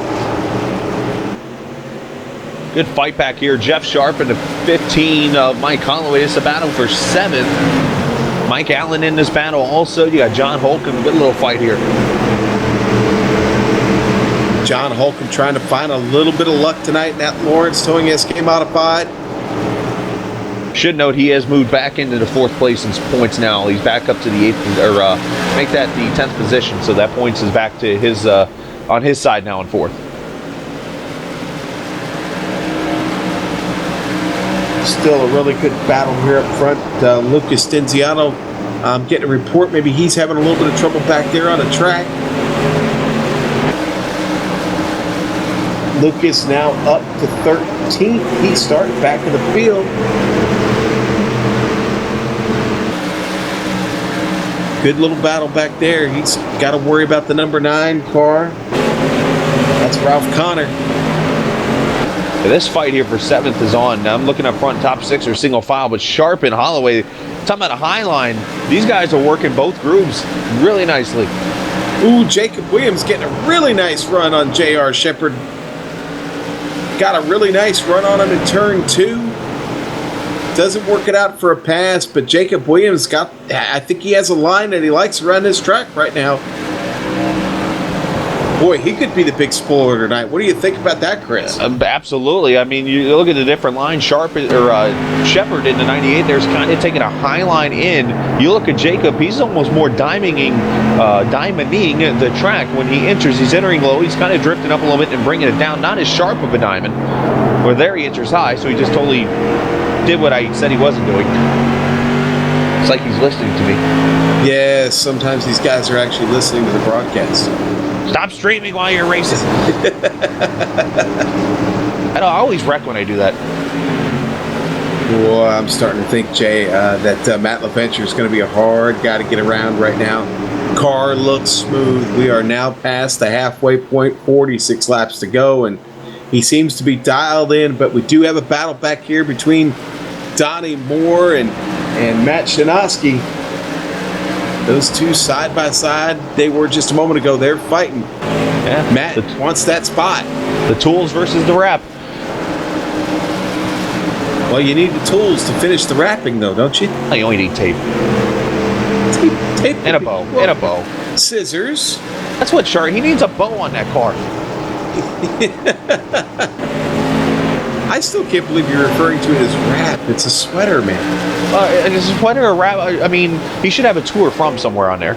Good fight back here. Jeff Sharp into 15 of Mike Holloway. It's a battle for 7th. Mike Allen in this battle also. You got John Holcomb. Good little fight here. John Holcomb trying to find a little bit of luck tonight in that Lawrence Towing SK Modified. Should note he has moved back into the 4th place in points now. He's back up to the 8th, or make that the 10th position. So that points is back to his on his side now in 4th. Still a really good battle here up front. Lucas Denziano getting a report. Maybe he's having a little bit of trouble back there on the track. Lucas now up to 13th. He started back in the field. Good little battle back there. He's got to worry about the number 9 car. That's Ralph Connor. This fight here for 7th is on. Now I'm looking up front, top 6 are single file, but Sharp and Holloway, talking about a high line, these guys are working both grooves really nicely. Ooh, Jacob Williams getting a really nice run on JR Shepard. Got a really nice run on him in turn 2. Doesn't work it out for a pass, but Jacob Williams I think he has a line that he likes around this track right now. Boy, he could be the big spoiler tonight. What do you think about that, Chris? Absolutely. I mean, you look at the different lines. Sharp or Shepard in the 98, there's kind of taking a high line in. You look at Jacob, he's almost more diamonding the track when he enters. He's entering low. He's kind of drifting up a little bit and bringing it down. Not as sharp of a diamond. Where there he enters high, so he just totally did what I said he wasn't doing. It's like he's listening to me. Yeah, sometimes these guys are actually listening to the broadcast. Stop streaming while you're racing. I always wreck when I do that. Boy, I'm starting to think, Jay, that Matt LaVenture is going to be a hard guy to get around right now. Car looks smooth. We are now past the halfway point, 46 laps to go, and he seems to be dialed in, but we do have a battle back here between Donnie Moore and Matt Shinoski. Those two side by side, they were just a moment ago. They're fighting. Yeah, Matt wants that spot. The tools versus the wrap. Well, you need the tools to finish the wrapping, though, don't you? You only need tape. Tape And a bow. well, And a bow. Scissors. That's what Sharp. He needs a bow on that car. I still can't believe you're referring to it as wrap. It's a sweater, man. Is a sweater a wrap? I mean, he should have a tour from somewhere on there.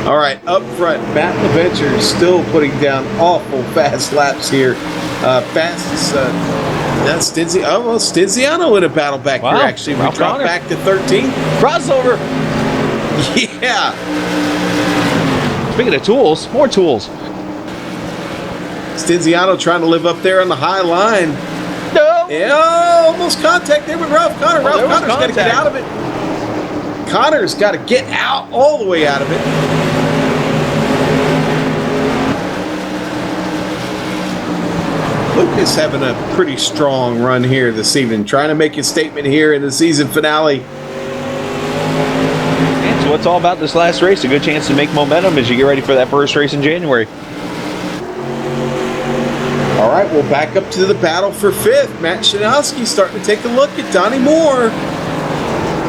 All right, up front, Matt LaVenture is still putting down awful fast laps here. Fastest, that's Stinziano. Oh, well, Stinziano in a battle back here, actually. We dropped back to 13th. Crossover. Yeah. Speaking of tools, more tools. Stinziano trying to live up there on the high line. No. Yeah, almost contact there with Ralph Connor. Ralph Connor's got to get out of it. Connor's got to get out all the way out of it. Lucas having a pretty strong run here this evening, trying to make his statement here in the season finale. And so it's all about this last race. A good chance to make momentum as you get ready for that first race in January. All right, we'll back up to the battle for 5th. Matt Shinoski starting to take a look at Donnie Moore.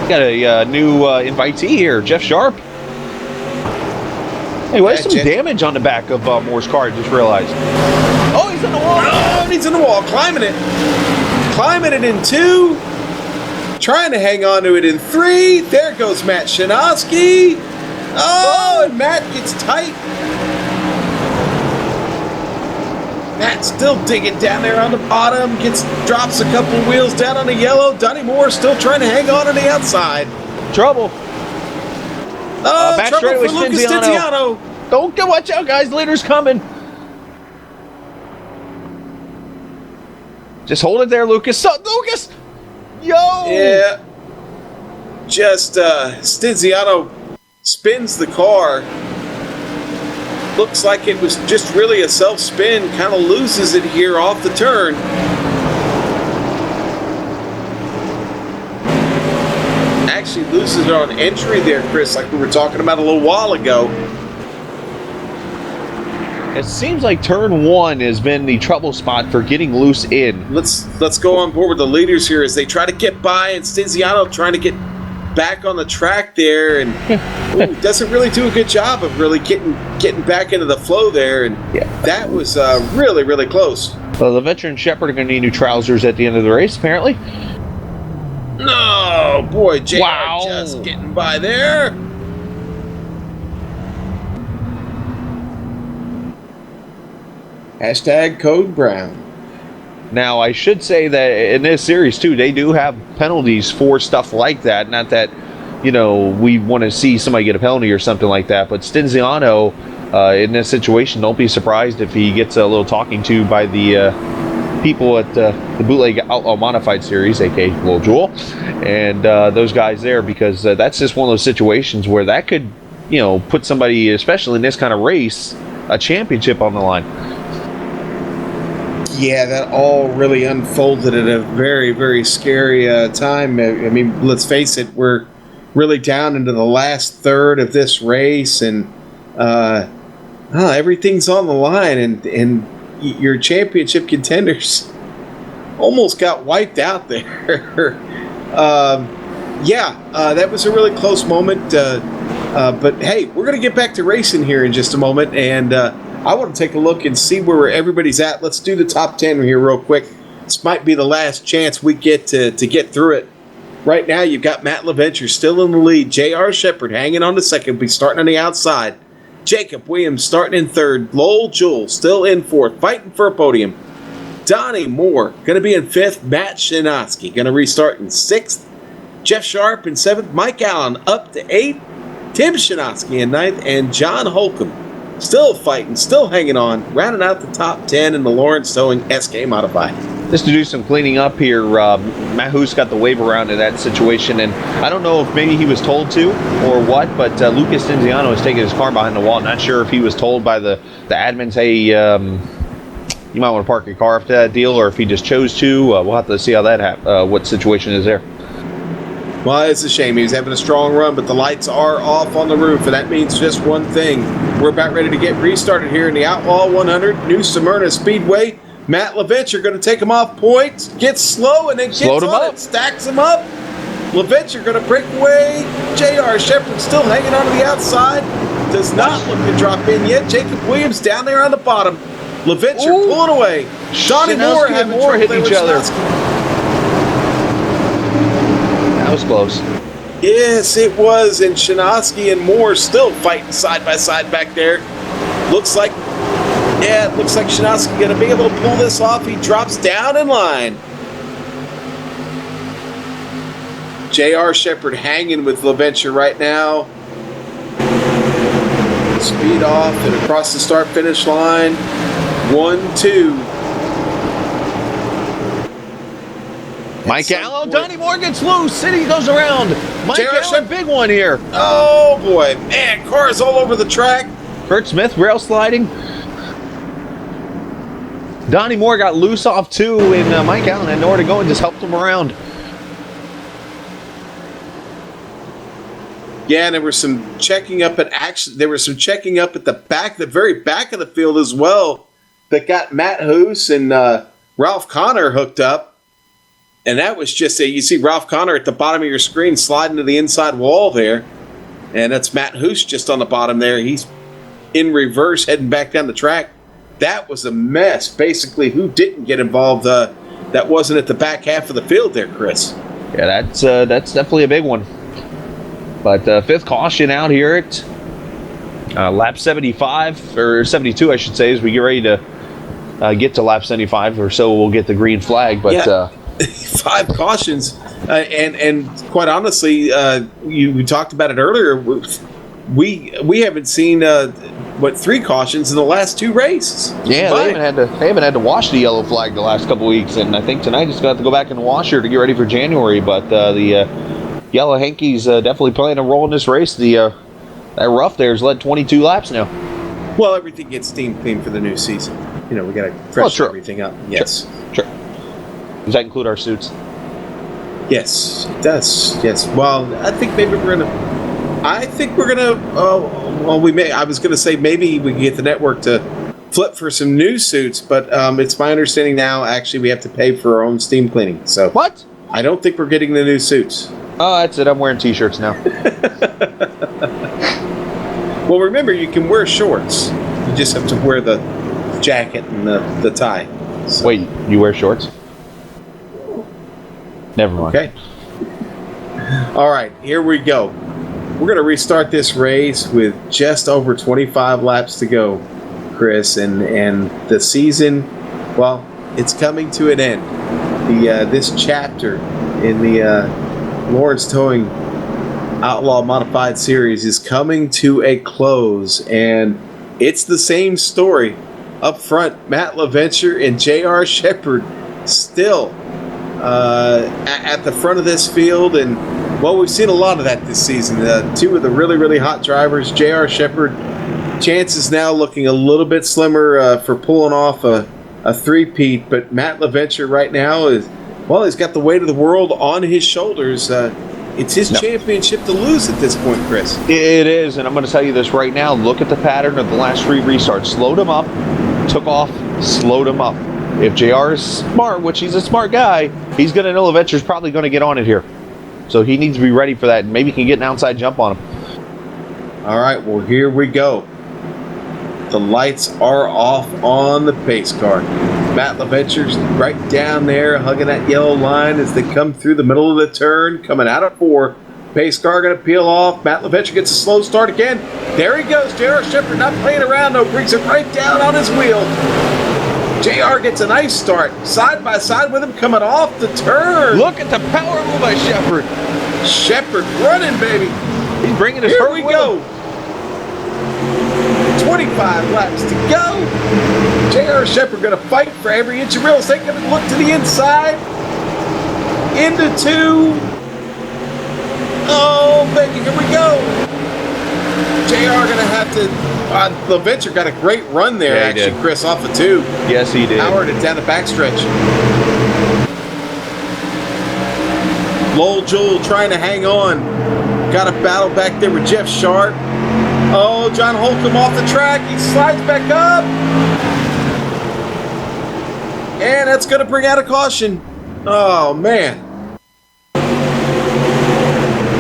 Got a new invitee here, Jeff Sharp. Hey, what's some damage on the back of Moore's car? I just realized. Oh, he's in the wall. Oh, he's in the wall, climbing it. Climbing it in 2. trying to hang on to it in 3. There goes Matt Shinosky. Oh, and Matt gets tight. Matt still digging down there on the bottom. Drops a couple wheels down on the yellow. Donnie Moore still trying to hang on the outside. Trouble. Back Trouble straight for with Lucas Stinziano. Stinziano. Don't get watch out, guys. Leader's coming. Just hold it there, Lucas. Lucas! Yo! Yeah. Just Stinziano spins the car. Looks like it was just really a self-spin. Kind of loses it here off the turn. Actually loses it on entry there, Chris, like we were talking about a little while ago. It seems like turn 1 has been the trouble spot for getting loose in. Let's go on board with the leaders here as they try to get by, and Stinziano trying to get back on the track there, and doesn't really do a good job of really getting back into the flow there, and that was really, really close. Well, the veteran Shepard are going to need new trousers at the end of the race, apparently. No, boy, JR Wow. just getting by there. Hashtag Code Brown. Now, I should say that in this series, too, they do have penalties for stuff like that. Not that, we want to see somebody get a penalty or something like that, but Stinziano, in this situation, don't be surprised if he gets a little talking to by the people at the Bootleg Outlaw Modified Series, aka Lil Jewel, and those guys there, because that's just one of those situations where that could, put somebody, especially in this kind of race, a championship on the line. Yeah, that all really unfolded at a very, very scary time. I mean, let's face it, we're really down into the last third of this race, and everything's on the line, and your championship contenders almost got wiped out there. That was a really close moment. But hey, we're going to get back to racing here in just a moment, and I want to take a look and see where everybody's at. Let's do the top 10 here real quick. This might be the last chance we get to get through it. Right now, you've got Matt LaVenture still in the lead. J.R. Shepard hanging on to second, be starting on the outside. Jacob Williams starting in third. Lowell Jewell still in fourth, fighting for a podium. Donnie Moore going to be in fifth. Matt Shinosky going to restart in sixth. Jeff Sharp in seventh. Mike Allen up to eighth. Tim Shinosky in ninth. And John Holcomb still fighting, still hanging on, rounding out the top 10 in the Lawrence Towing SK Modified. Just to do some cleaning up here, Matt Hoos got the wave around in that situation, and I don't know if maybe he was told to or what, but Lucas Stinziano is taking his car behind the wall. Not sure if he was told by the admins, hey, you might want to park your car after that deal, or if he just chose to. We'll have to see how that what situation is there. Well, it's a shame. He was having a strong run, but the lights are off on the roof, and that means just one thing. We're about ready to get restarted here in the Outlaw 100 New Smyrna Speedway. Matt LaVenture going to take him off points, gets slow, and then gets on it, stacks him up. LaVenture going to break away. J.R. Shepard still hanging on to the outside. Does not look to drop in yet. Jacob Williams down there on the bottom. LaVenture pulling away. Donnie Moore having trouble hitting each other. That was close. Yes, it was, and Shinosky and Moore still fighting side by side back there. Looks like Shinosky going to be able to pull this off. He drops down in line. J.R. Shepard hanging with LaVenture right now. Speed off and across the start-finish line. 1-2. Mike Allen, Donnie Moore gets loose. City goes around. Mike Allen, big one here. Oh, boy. Man, cars all over the track. Kurt Smith, rail sliding. Donnie Moore got loose off too, and Mike Allen had nowhere to go and just helped him around. Yeah, and there was some checking up at the back, the very back of the field as well, that got Matt Hoos and Ralph Connor hooked up. And that was just you see Ralph Connor at the bottom of your screen sliding to the inside wall there. And that's Matt Hoos just on the bottom there. He's in reverse heading back down the track. That was a mess. Basically, who didn't get involved that wasn't at the back half of the field there, Chris? Yeah, that's definitely a big one. But fifth caution out here at lap 75, or 72, I should say, as we get ready to get to lap 75 or so, we'll get the green flag. But Yeah. 5 cautions, and quite honestly, we talked about it earlier. We haven't seen 3 cautions in the last 2 races. yeah, they haven't had to wash the yellow flag the last couple weeks, and I think tonight just got to go back and wash her to get ready for January. But the yellow hankies definitely playing a role in this race. That rough there's led 22 laps now. Well, everything gets steam clean for the new season. We got to freshen everything up. Yes. Sure. Does that include our suits? Yes, it does. Yes. Well, I think maybe we're gonna. We may. I was gonna say maybe we can get the network to flip for some new suits, but it's my understanding now. Actually, we have to pay for our own steam cleaning. So What? I don't think we're getting the new suits. Oh, that's it. I'm wearing t-shirts now. Well, remember, you can wear shorts. You just have to wear the jacket and the tie. So. Wait, you wear shorts? Never mind. Okay. All right, here we go. We're going to restart this race with just over 25 laps to go, Chris, and the season, well, it's coming to an end. This chapter in the Lawrence Towing Outlaw Modified Series is coming to a close, and it's the same story. Up front, Matt LaVenture and J.R. Shepard still at the front of this field, and well, we've seen a lot of that this season. 2 of the really, really hot drivers, J.R. Shepard, chances now looking a little bit slimmer for pulling off a three-peat, but Matt LaVenture right now he's got the weight of the world on his shoulders. It's his championship to lose at this point, Chris. It is, and I'm going to tell you this right now. Look at the pattern of the last 3 restarts. Slowed him up, took off, slowed him up. If JR is smart, which he's a smart guy, he's going to know LaVenture's probably going to get on it here. So he needs to be ready for that, and maybe he can get an outside jump on him. All right, well, here we go. The lights are off on the pace car. Matt LaVenture's right down there, hugging that yellow line as they come through the middle of the turn, coming out at 4. Pace car going to peel off. Matt LaVenture gets a slow start again. There he goes. J.R. Shepard not playing around, though. Brings it right down on his wheel. JR gets a nice start. Side by side with him coming off the turn. Look at the power move by Shepard. Shepard running, baby. He's bringing his Here we go. 25 laps to go. J.R. Shepard going to fight for every inch of real estate. Going to look to the inside. Into 2. Oh, baby, here we go. JR going to have to... LaVenture got a great run there, Yeah, actually, did. Chris, off the 2. Yes, he did. Powered it down the backstretch. Lowell Jewell trying to hang on. Got a battle back there with Jeff Sharp. Oh, John Holcomb off the track. He slides back up. And that's going to bring out a caution. Oh, man.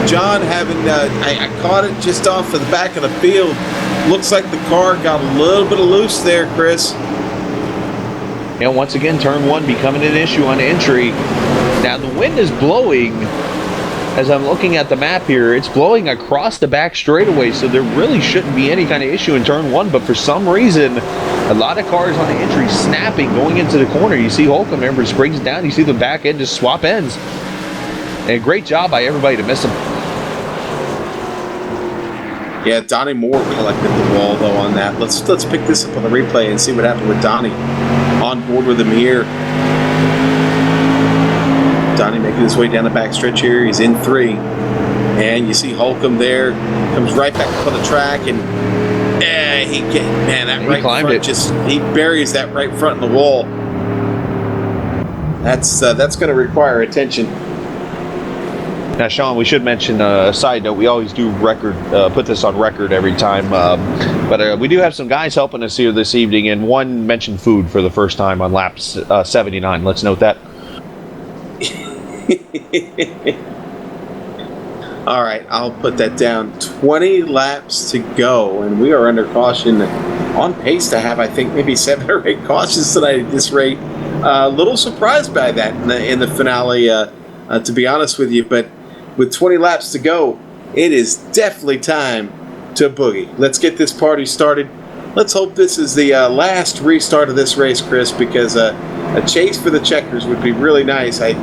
John having, I caught it just off of the back of the field. Looks like the car got a little bit of loose there, Chris. And once again, turn 1 becoming an issue on entry. Now, the wind is blowing. As I'm looking at the map here, it's blowing across the back straightaway, so there really shouldn't be any kind of issue in turn 1, but for some reason, a lot of cars on the entry snapping going into the corner. You see Holcomb, remember, springs down, you see the back end just swap ends. And great job by everybody to miss him. Yeah, Donnie Moore collected the wall, though, on that. Let's pick this up on the replay and see what happened with Donnie. On board with him here. Donnie making his way down the back stretch here. He's in 3. And you see Holcomb there. Comes right back up on the track. And that right front it. he buries that right front in the wall. That's going to require attention. Now, Sean, we should mention a side note. We always do put this on record every time. But we do have some guys helping us here this evening, and one mentioned food for the first time on lap 79. Let's note that. All right, I'll put that down. 20 laps to go, and we are under caution, on pace to have, I think, maybe 7 or 8 cautions tonight at this rate. A little surprised by that in the finale to be honest with you. But with 20 laps to go, it is definitely time to boogie. Let's get this party started. Let's hope this is the last restart of this race, Chris, because a chase for the checkers would be really nice. I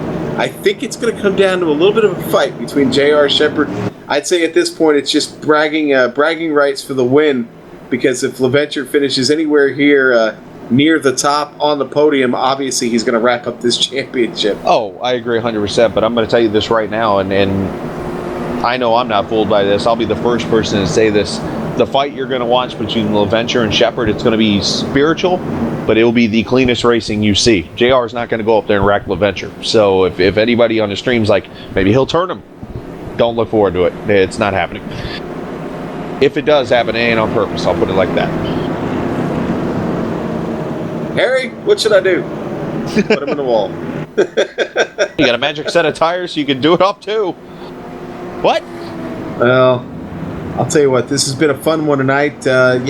think it's going to come down to a little bit of a fight between JR Shepard. I'd say at this point it's just bragging rights for the win, because if LaVenture finishes anywhere here near the top on the podium, obviously he's going to wrap up this championship. Oh, I agree 100%, but I'm going to tell you this right now, and I know I'm not fooled by this. I'll be the first person to say this. The fight you're going to watch between LaVenture and Shepard, it's going to be spiritual, but it will be the cleanest racing you see. JR is not going to go up there and wreck LaVenture. So if anybody on the stream's like, maybe he'll turn him, don't look forward to it. It's not happening. If it does happen, it ain't on purpose. I'll put it like that. Harry, what should I do? Put him in the wall. You got a magic set of tires, so you can do it up too. What? Well, I'll tell you what, this has been a fun one tonight. The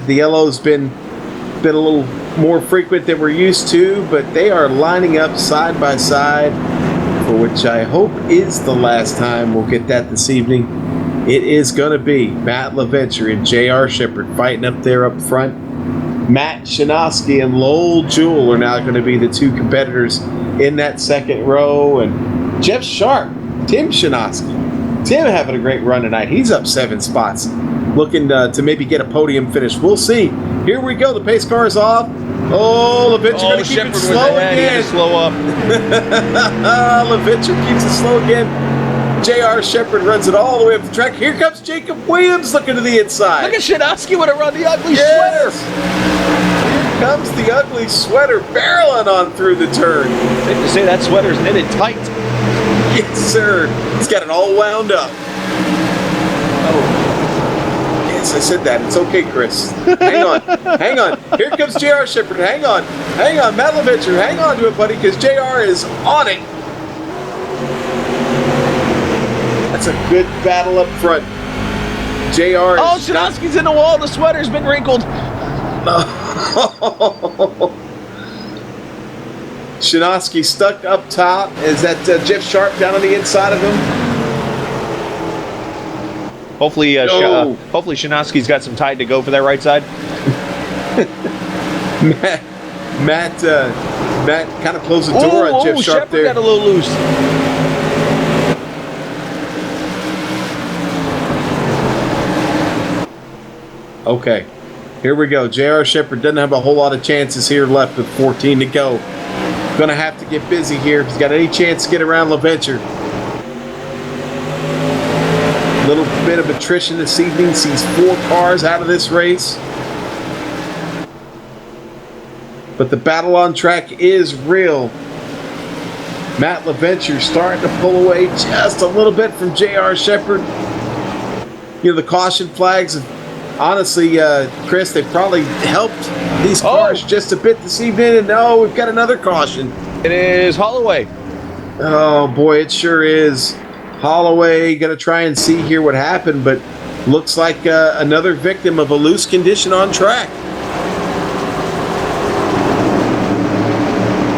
yellow's been a little more frequent than we're used to, but they are lining up side by side, for which I hope is the last time we'll get that this evening. It is going to be Matt LaVenture and JR Shepard fighting up there up front. Matt Shinosky and Lowell Jewell are now going to be the two competitors in that second row, and Jeff Sharp, Tim Shinosky. Tim having a great run tonight. He's up 7 spots, looking to maybe get a podium finish. We'll see. Here we go. The pace car is off. Oh, LaVenture going to keep it slow again. Slow up. LaVenture keeps it slow again. JR Shepard runs it all the way up the track. Here comes Jacob Williams looking to the inside. Look at Shinosky with around the ugly sweater. Here comes the ugly sweater barreling on through the turn. Safe to say that sweater's knitted tight. Yes, sir. He's got it all wound up. Oh. Yes, I said that. It's okay, Chris. Hang on. Hang on. Here comes JR Shepard. Hang on. Hang on. Matt LaVenture. Hang on to it, buddy, because JR is on it. That's a good battle up front. JR is... Oh, Shinosky's in the wall. The sweater's been wrinkled. Shinosky stuck up top. Is that Jeff Sharp down on the inside of him? Hopefully, hopefully Shinosky's got some tide to go for that right side. Matt kind of closed the door on Jeff Sharp Shepard there. Got a little loose. Okay, here we go. JR Shepard doesn't have a whole lot of chances here left with 14 to go. Gonna have to get busy here if he's got any chance to get around LaVenture. Little bit of attrition this evening. Sees 4 cars out of this race. But the battle on track is real. Matt LaVenture starting to pull away just a little bit from JR Shepard. You know, the caution flags have honestly, Chris, they probably helped these cars just a bit this evening, and now we've got another caution. It is Holloway. Oh, boy, it sure is. Holloway going to try and see here what happened, but looks like another victim of a loose condition on track.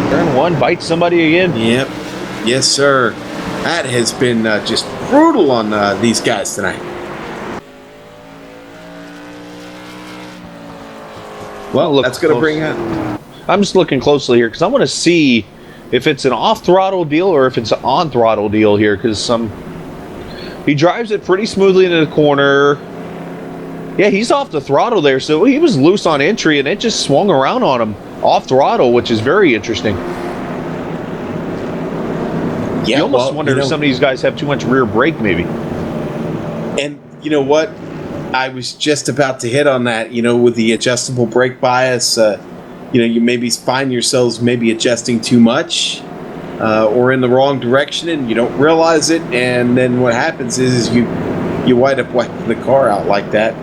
Turn 1, bites somebody again. Yep. Yes, sir. That has been just brutal on these guys tonight. Well, that's going to bring out... I'm just looking closely here because I want to see if it's an off-throttle deal or if it's an on-throttle deal here, because he drives it pretty smoothly into the corner. Yeah, he's off the throttle there, so he was loose on entry, and it just swung around on him off-throttle, which is very interesting. Yeah, you almost wonder if some of these guys have too much rear brake, maybe. And you know what? I was just about to hit on that, with the adjustable brake bias. You maybe find yourselves maybe adjusting too much or in the wrong direction, and you don't realize it. And then what happens is you wind up wiping the car out like that.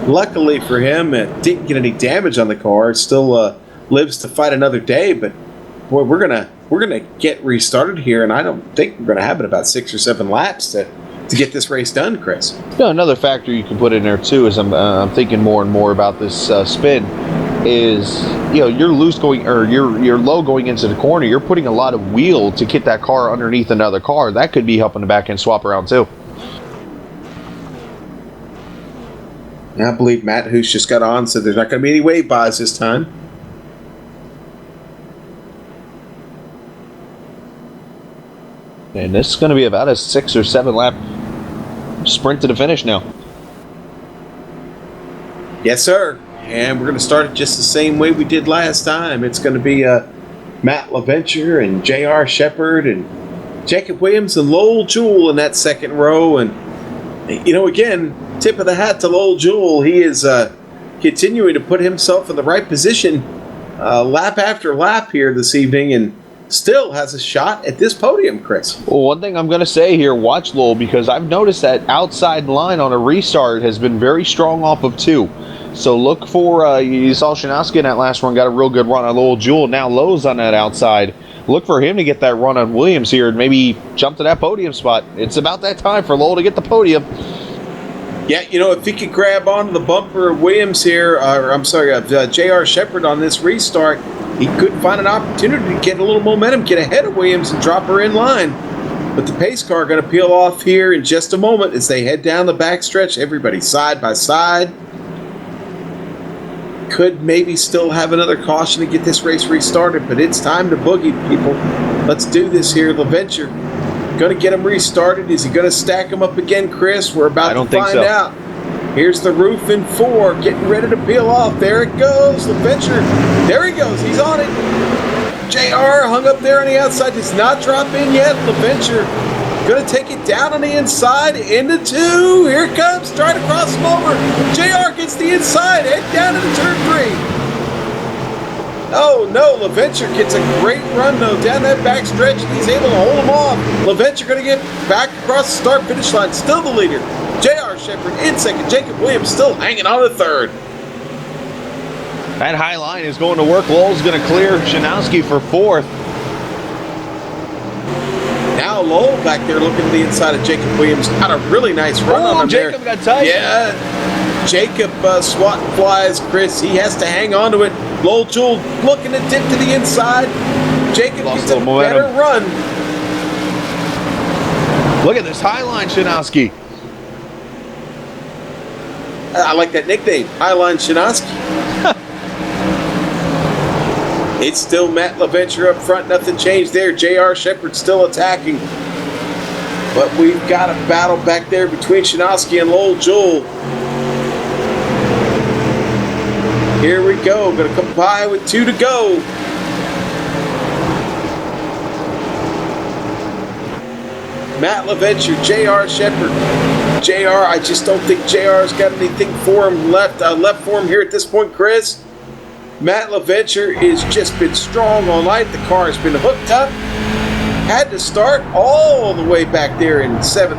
Luckily for him, it didn't get any damage on the car. It still lives to fight another day. But boy, we're gonna get restarted here, and I don't think we're gonna have it about 6 or 7 laps to get this race done, Chris. Another factor you can put in there too is I'm thinking more and more about this spin. is, you're loose going, or you're low going into the corner. You're putting a lot of wheel to get that car underneath another car. That could be helping the back end swap around too. I believe Matt Hoos just got on, so there's not going to be any wave bys this time. And this is going to be about a 6 or 7 lap sprint to the finish now. Yes, sir. And we're going to start it just the same way we did last time. It's going to be Matt LaVenture and J.R. Shepard and Jacob Williams and Lowell Jewell in that second row. And, again, tip of the hat to Lowell Jewell. He is continuing to put himself in the right position lap after lap here this evening and still has a shot at this podium, Chris. Well, one thing I'm going to say here, watch Lowell, because I've noticed that outside line on a restart has been very strong off of 2. So look for, you saw Shinowski in that last run, got a real good run on Lowell Jewell. Now Lowe's on that outside. Look for him to get that run on Williams here and maybe jump to that podium spot. It's about that time for Lowell to get the podium. Yeah, if he could grab onto the bumper of Williams here, J.R. Shepard on this restart, he could find an opportunity to get a little momentum, get ahead of Williams and drop her in line. But the pace car going to peel off here in just a moment as they head down the backstretch. Everybody side by side. Could maybe still have another caution to get this race restarted, but it's time to boogie, people. Let's do this here. LaVenture going to get him restarted. Is he going to stack him up again, Chris? We're about to find out. Here's the roof in 4, getting ready to peel off. There it goes. LaVenture. There he goes. He's on it. JR hung up there on the outside. Does not drop in yet. LaVenture going to take it down on the inside into 2. Here it comes. Trying to cross him over. JR gets the inside. Head down into turn 3. Oh no, LaVenture gets a great run though down that back stretch. He's able to hold him off. LaVenture going to get back across the start-finish line. Still the leader. J.R. Shepard in second. Jacob Williams still hanging on to third. That high line is going to work. Lowell's going to clear Shinowski for 4th. Now Lowell back there looking to the inside of Jacob Williams. Got a really nice run on him there. Jacob got tight. Yeah. Jacob swatting flies, Chris. He has to hang on to it. Lowell Jewell looking to dip to the inside. Jacob gets a better run. Look at this high line, Shinowski. I like that nickname, Highline Shinowski. It's still Matt LaVenture up front. Nothing changed there. J.R. Shepard still attacking. But we've got a battle back there between Shinowski and Lowell Jewell. Here we go. Going to come by with 2 to go. Matt LaVenture, J.R. Shepard. JR, I just don't think JR's got anything for him left for him here at this point, Chris. Matt LaVenture has just been strong all night. The car has been hooked up. Had to start all the way back there in 7th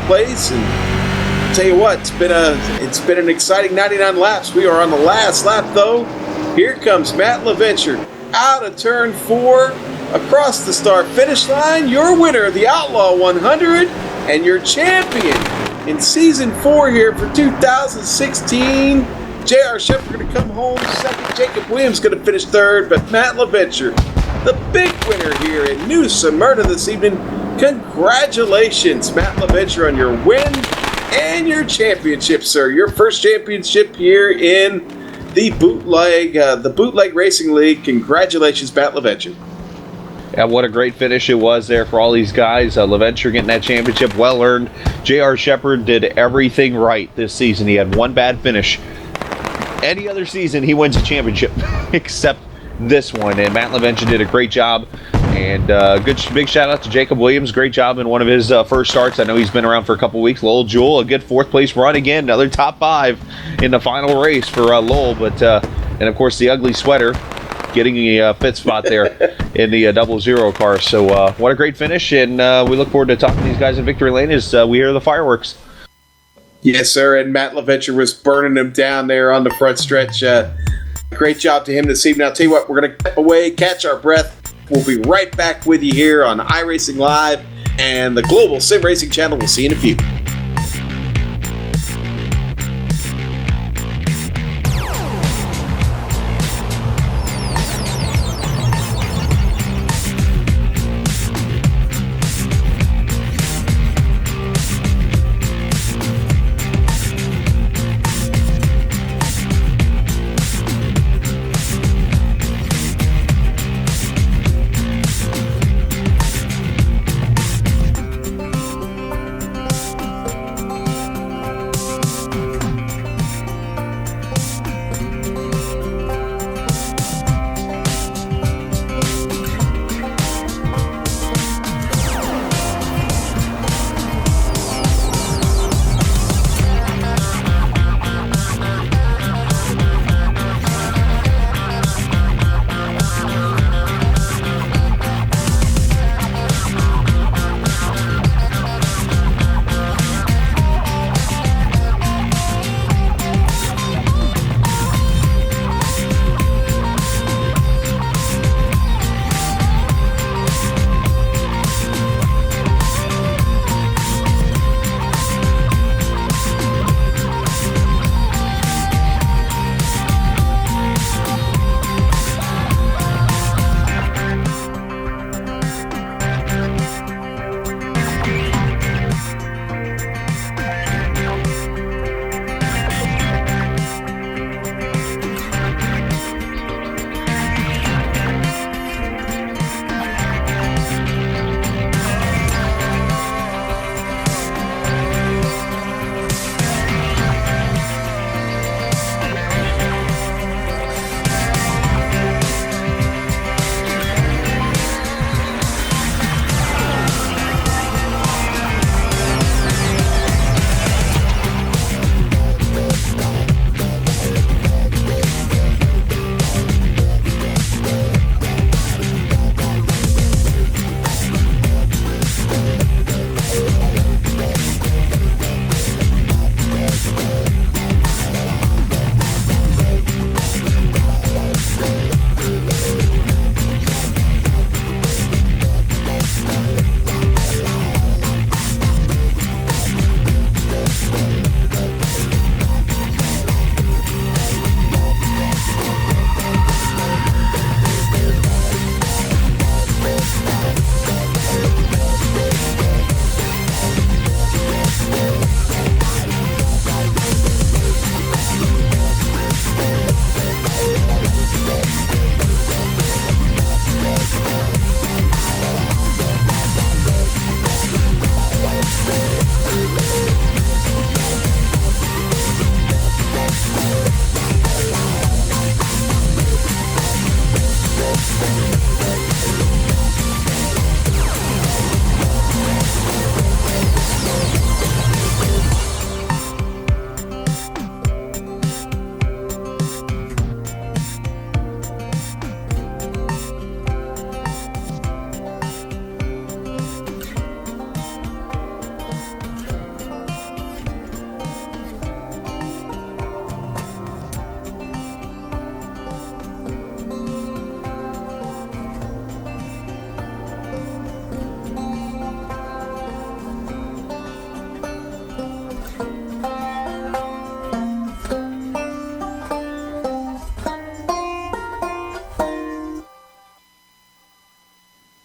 place. And I'll tell you what, it's been an exciting 99 laps. We are on the last lap though. Here comes Matt LaVenture out of turn 4, across the start finish line. Your winner of the Outlaw 100 and your champion in season 4 here for 2016. J.R. Shepard going to come home second. Jacob Williams going to finish 3rd, but Matt LaVenture, the big winner here in New Smyrna this evening. Congratulations, Matt LaVenture, on your win and your championship, sir. Your first championship here in the Bootleg Racing League. Congratulations, Matt LaVenture. Yeah, what a great finish it was there for all these guys. LaVenture getting that championship, well earned. J.R. Shepard did everything right this season. He had one bad finish. Any other season, he wins a championship, except this one. And Matt LaVenture did a great job. And big shout out to Jacob Williams. Great job in one of his first starts. I know he's been around for a couple weeks. Lowell Jewell, a good 4th place run again. Another top 5 in the final race for Lowell. And of course, the ugly sweater getting a pit spot there in the 00 car. So what a great finish. And we look forward to talking to these guys in Victory Lane as we hear the fireworks. Yes, sir. And Matt LaVenture was burning them down there on the front stretch. Great job to him this evening. I'll tell you what, we're going to step away, catch our breath. We'll be right back with you here on iRacing Live and the Global Sim Racing Channel. We'll see you in a few.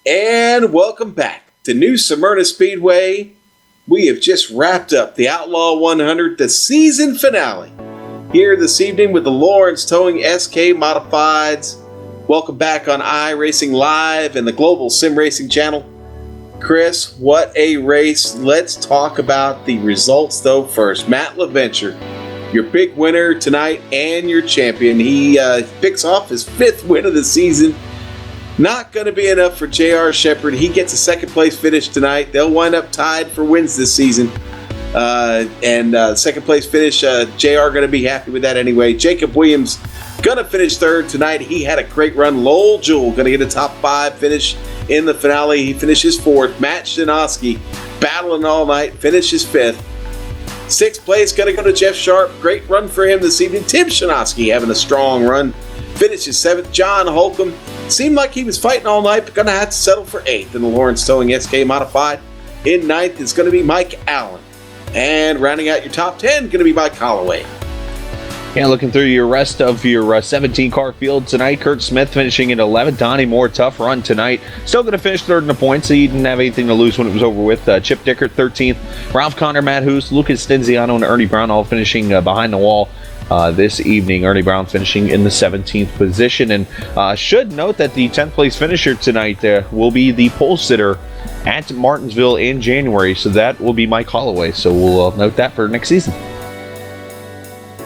And welcome back to New Smyrna Speedway. We have just wrapped up the Outlaw 100, the season finale, here this evening with the Lawrence Towing SK Modifieds. Welcome back on iRacing Live and the Global Sim Racing Channel. Chris, what a race. Let's talk about the results, though, first. Matt LaVenture, your big winner tonight and your champion. He picks off his 5th win of the season. Not going to be enough for J.R. Shepard. He gets a second-place finish tonight. They'll wind up tied for wins this season. Second-place finish, J.R. going to be happy with that anyway. Jacob Williams going to finish 3rd tonight. He had a great run. Lowell Jewell going to get a top 5 finish in the finale. He finishes 4th. Matt Shanoski battling all night, finishes 5th. 6th place going to go to Jeff Sharp. Great run for him this evening. Tim Shanoski having a strong run. Finishes 7th. John Holcomb seemed like he was fighting all night, but going to have to settle for 8th in the Lawrence Towing SK Modified. In 9th is going to be Mike Allen. And rounding out your top 10, going to be Mike Holloway. Yeah, looking through your rest of your 17-car field tonight, Kurt Smith finishing at 11th. Donnie Moore, tough run tonight. Still going to finish 3rd in the points, so he didn't have anything to lose when it was over with. Chip Dickert, 13th. Ralph Connor, Matt Hoos, Lucas Stenziano, and Ernie Brown all finishing behind the wall this evening. Ernie Brown finishing in the 17th position. And should note that the 10th place finisher tonight will be the pole sitter at Martinsville in January, so that will be Mike Holloway. So we'll note that for next season.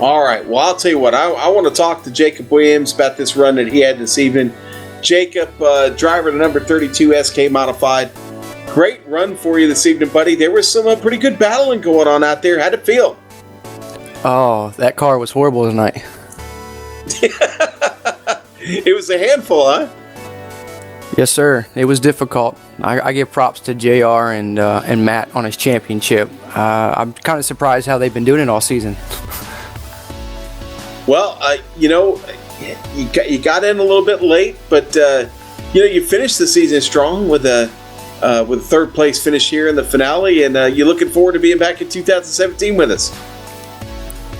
All right. Well, I'll tell you what. I want to talk to Jacob Williams about this run that he had this evening. Jacob, driver to number 32 SK Modified. Great run for you this evening, buddy. There was some pretty good battling going on out there. How'd it feel? Oh, that car was horrible tonight. It was a handful, huh? Yes, sir. It was difficult. I give props to JR and Matt on his championship. I'm kind of surprised how they've been doing it all season. Well, you got in a little bit late, but you finished the season strong with a 3rd place finish here in the finale, and you're looking forward to being back in 2017 with us.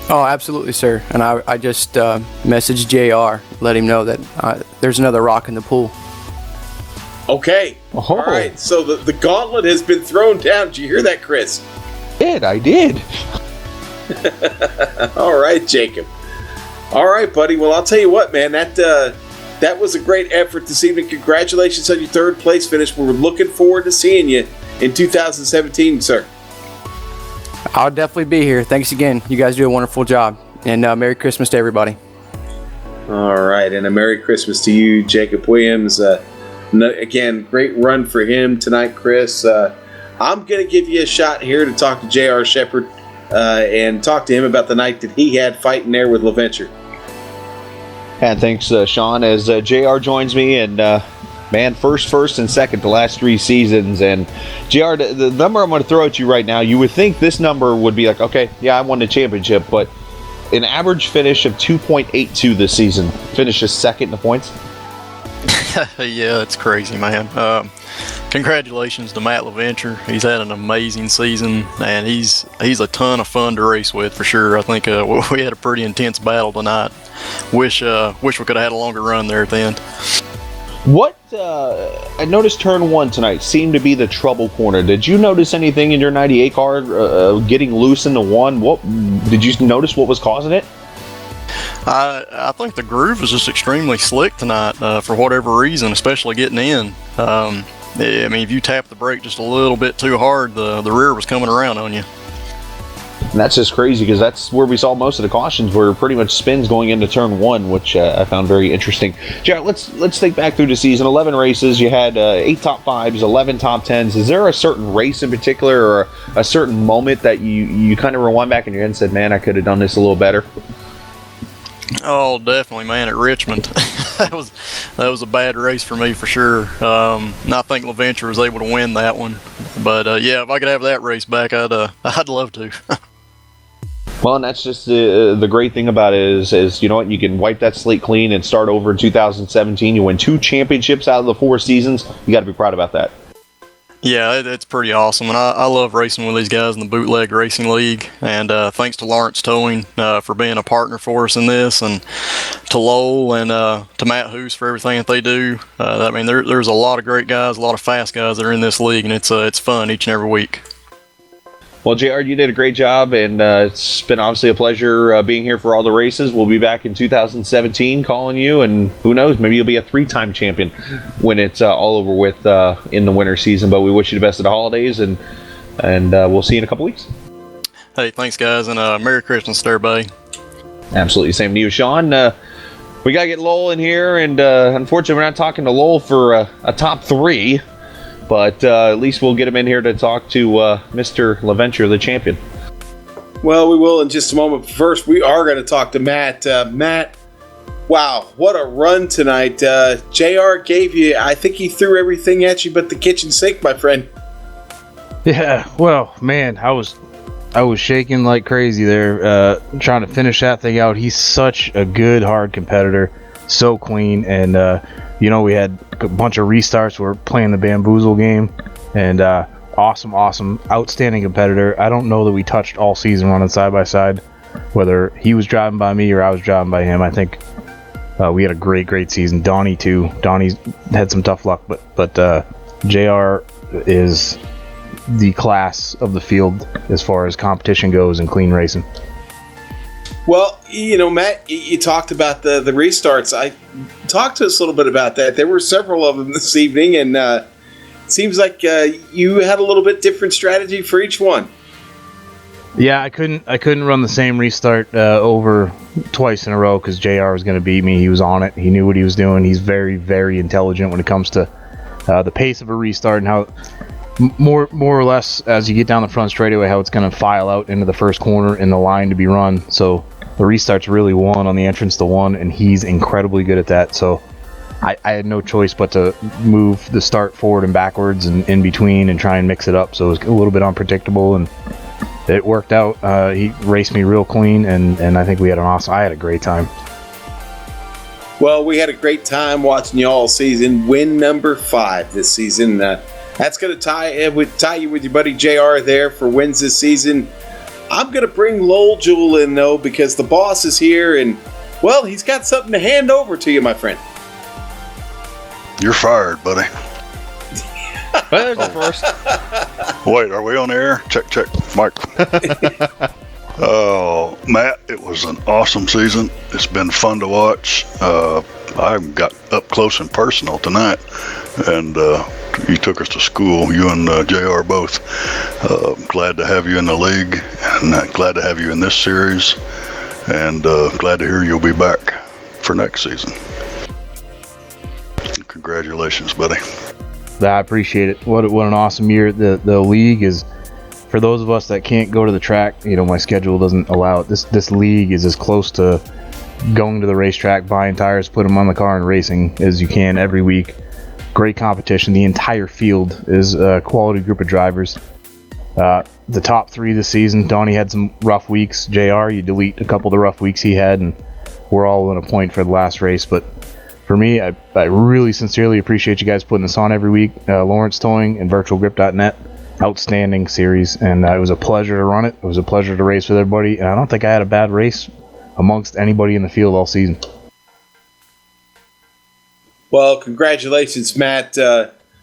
Oh, absolutely, sir. And I just messaged JR, let him know that there's another rock in the pool. Okay. Oh. All right. So the gauntlet has been thrown down. Did you hear that, Chris? I did. All right, Jacob. All right, buddy. Well, I'll tell you what, man. That was a great effort this evening. Congratulations on your 3rd place finish. We're looking forward to seeing you in 2017, sir. I'll definitely be here. Thanks again. You guys do a wonderful job. And Merry Christmas to everybody. All right. And a Merry Christmas to you, Jacob Williams. Again, great run for him tonight, Chris. I'm going to give you a shot here to talk to J.R. Shepard and talk to him about the night that he had fighting there with LaVenture. And thanks, Sean, as JR joins me. And, man, first, and second the last 3 seasons. And, JR, the number I'm going to throw at you right now, you would think this number would be like, okay, yeah, I won the championship. But an average finish of 2.82 this season. Finishes 2nd in the points. Yeah, it's crazy, man. Congratulations to Matt LaVenture. He's had an amazing season, and he's a ton of fun to race with for sure. I think we had a pretty intense battle tonight. Wish we could have had a longer run there at the end. What I noticed turn 1 tonight seemed to be the trouble corner. Did you notice anything in your 98 car getting loose in the 1? What did you notice? What was causing it? I think the groove was just extremely slick tonight for whatever reason, especially getting in. I mean, if you tap the brake just a little bit too hard, the rear was coming around on you. And that's just crazy because that's where we saw most of the cautions were pretty much spins going into turn 1, which I found very interesting. Jared, let's think back through the season. 11 races, you had 8 top 5s, 11 top 10s. Is there a certain race in particular or a certain moment that you kind of rewind back in your head and said, man, I could have done this a little better? Oh, definitely, man, at Richmond. that was a bad race for me for sure. And I think LaVenture was able to win that one. But yeah, if I could have that race back, I'd love to. Well, and that's just the great thing about it is you know what, you can wipe that slate clean and start over in 2017. You win 2 championships out of the 4 seasons. You got to be proud about that. Yeah, it's pretty awesome, and I love racing with these guys in the Bootleg Racing League. And thanks to Lawrence Towing for being a partner for us in this, and to Lowell and to Matt Hoos for everything that they do. I mean, there's a lot of great guys, a lot of fast guys that are in this league, and it's fun each and every week. Well, JR, you did a great job, and it's been obviously a pleasure being here for all the races. We'll be back in 2017 calling you, and who knows, maybe you'll be a 3-time champion when it's all over with in the winter season. But we wish you the best of the holidays, and we'll see you in a couple weeks. Hey, thanks, guys, and Merry Christmas to everybody. Absolutely. Same to you, Sean. We got to get Lowell in here, and unfortunately, we're not talking to Lowell for a top 3. But at least we'll get him in here to talk to Mr. LaVenture, the champion. Well, we will in just a moment. First, we are going to talk to Matt. Matt, wow, what a run tonight. JR gave you, I think he threw everything at you but the kitchen sink, my friend. Yeah, well, man, I was shaking like crazy there, trying to finish that thing out. He's such a good, hard competitor, so clean, and we had a bunch of restarts. We're playing the bamboozle game, and awesome, outstanding competitor. I don't know that we touched all season running side by side, whether he was driving by me or I was driving by him. I think we had a great season. Donnie too. Donnie's had some tough luck, but JR is the class of the field as far as competition goes and clean racing. Well, Matt, you talked about the restarts. Talk to us a little bit about that. There were several of them this evening, and it seems like you had a little bit different strategy for each one. Yeah, I couldn't run the same restart over twice in a row because JR was going to beat me. He was on it. He knew what he was doing. He's very, very intelligent when it comes to the pace of a restart and how more or less as you get down the front straightaway, how it's going to file out into the first corner in the line to be run. So the restart's really won on the entrance to 1, and he's incredibly good at that. So I had no choice but to move the start forward and backwards and in between and try and mix it up. So it was a little bit unpredictable, and it worked out. He raced me real clean, and I think I had a great time. Well, we had a great time watching you all season. Win number 5 this season. That's going to tie you with your buddy JR there for wins this season. I'm going to bring Lowell Jewell in, though, because the boss is here, and, well, he's got something to hand over to you, my friend. You're fired, buddy. There's the first. Wait, are we on air? Check, Mike. Oh, Matt, it was an awesome season. It's been fun to watch. I got up close and personal tonight, and you took us to school, you and JR both. Glad to have you in the league, and glad to have you in this series, and glad to hear you'll be back for next season. Congratulations, buddy. I appreciate it. What an awesome year. The league is, for those of us that can't go to the track, my schedule doesn't allow it. This league is as close to going to the racetrack, buying tires, put them on the car, and racing as you can every week. Great competition. The entire field is a quality group of drivers. The top 3 this season, Donnie had some rough weeks. JR, you delete a couple of the rough weeks he had, and we're all in a point for the last race. But for me, I really sincerely appreciate you guys putting this on every week. Lawrence Towing and virtualgrip.net, outstanding series, and it was a pleasure to run it. It was a pleasure to race with everybody, and I don't think I had a bad race amongst anybody in the field all season. Well, congratulations, Matt,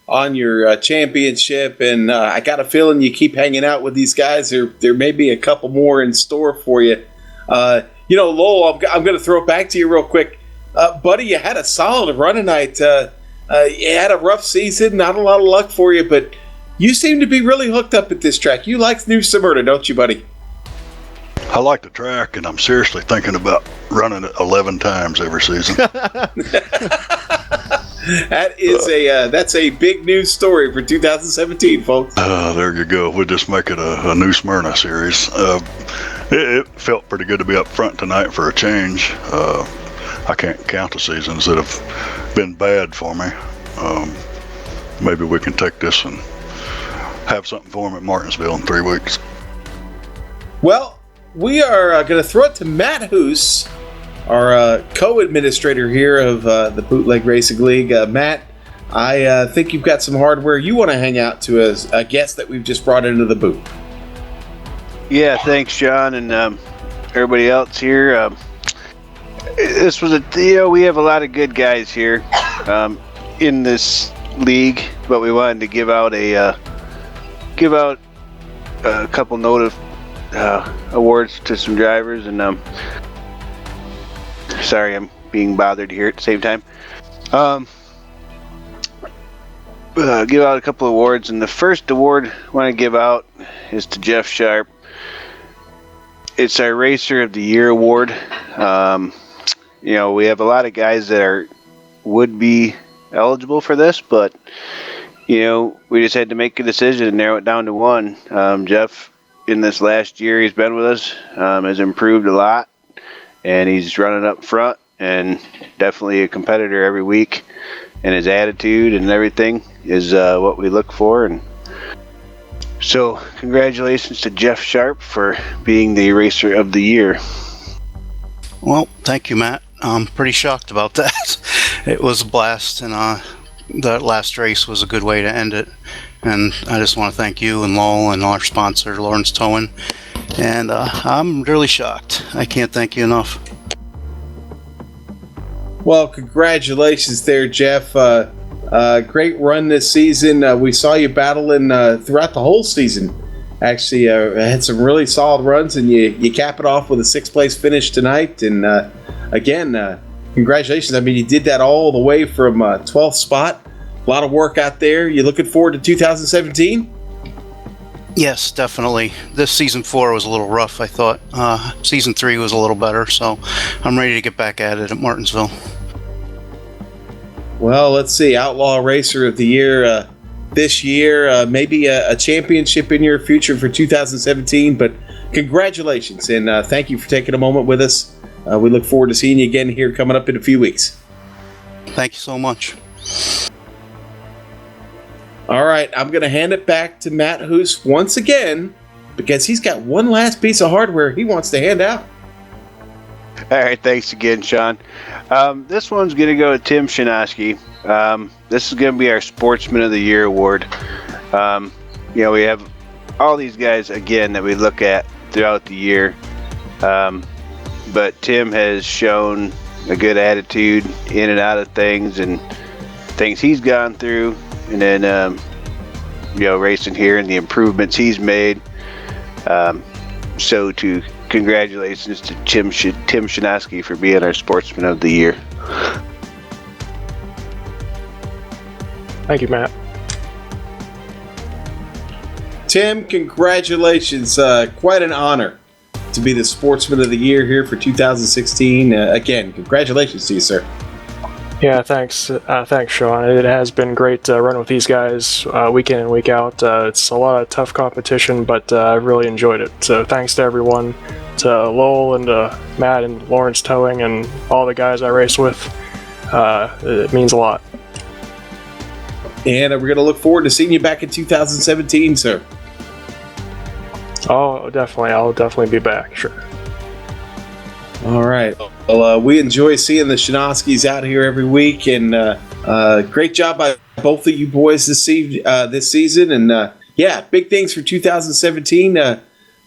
on your championship, and I got a feeling you keep hanging out with these guys. There may be a couple more in store for you. Lowell, I'm going to throw it back to you real quick. Buddy, you had a solid run tonight. You had a rough season, not a lot of luck for you, but you seem to be really hooked up at this track. You like New Smyrna, don't you, buddy? I like the track, and I'm seriously thinking about running it 11 times every season. That's a big news story for 2017, folks. There you go. We'll just make it a New Smyrna series. It felt pretty good to be up front tonight for a change. I can't count the seasons that have been bad for me. Maybe we can take this and have something for him at Martinsville in 3 weeks. Well, we are going to throw it to Matt Hoos, our co-administrator here of the Bootleg Racing League. Matt, I think you've got some hardware you want to hang out to as a guest that we've just brought into the booth. Yeah, thanks, John, and everybody else here. This was we have a lot of good guys here in this league, but we wanted to give out a couple note of awards to some drivers, and sorry, I'm being bothered here at the same time. Give out a couple of awards, and the first award I want to give out is to Jeff Sharp. It's our Racer of the Year award. We have a lot of guys that would be eligible for this, but we just had to make a decision and narrow it down to one. Jeff, in this last year he's been with us, has improved a lot, and he's running up front and definitely a competitor every week, and his attitude and everything is what we look for. And so congratulations to Jeff Sharp for being the Racer of the Year. Well, thank you, Matt. I'm pretty shocked about that. It was a blast, and that last race was a good way to end it. And I just want to thank you and Lowell and our sponsor, Lawrence Towing. And I'm really shocked. I can't thank you enough. Well, congratulations there, Jeff. Great run this season. We saw you battling throughout the whole season. Actually, had some really solid runs, and you cap it off with a 6th place finish tonight. And again, congratulations. I mean, you did that all the way from 12th spot. A lot of work out there. You looking forward to 2017? Yes, definitely. This season 4 was a little rough, I thought. Season 3 was a little better, so I'm ready to get back at it at Martinsville. Well, let's see. Outlaw Racer of the Year this year. Maybe a championship in your future for 2017, but congratulations, and thank you for taking a moment with us. We look forward to seeing you again here coming up in a few weeks. Thank you so much. All right, I'm going to hand it back to Matt Hoos once again, because he's got one last piece of hardware he wants to hand out. All right, thanks again, Sean. This one's going to go to Tim Shinoski. This is going to be our Sportsman of the Year award. We have all these guys, again, that we look at throughout the year. But Tim has shown a good attitude in and out of things and things he's gone through. And then, racing here and the improvements he's made. So congratulations to Tim Shinoski for being our Sportsman of the Year. Thank you, Matt. Tim, congratulations. Quite an honor to be the Sportsman of the Year here for 2016. Again, congratulations to you, sir. Yeah, thanks. Thanks, Sean. It has been great running with these guys week in and week out. It's a lot of tough competition, but I've really enjoyed it. So thanks to everyone, to Lowell and Matt and Lawrence Towing and all the guys I race with. It means a lot. And we're going to look forward to seeing you back in 2017, sir. Oh, definitely. I'll definitely be back, sure. All right. Well, we enjoy seeing the Shinoskis out here every week, and great job by both of you boys this season. And big things for 2017.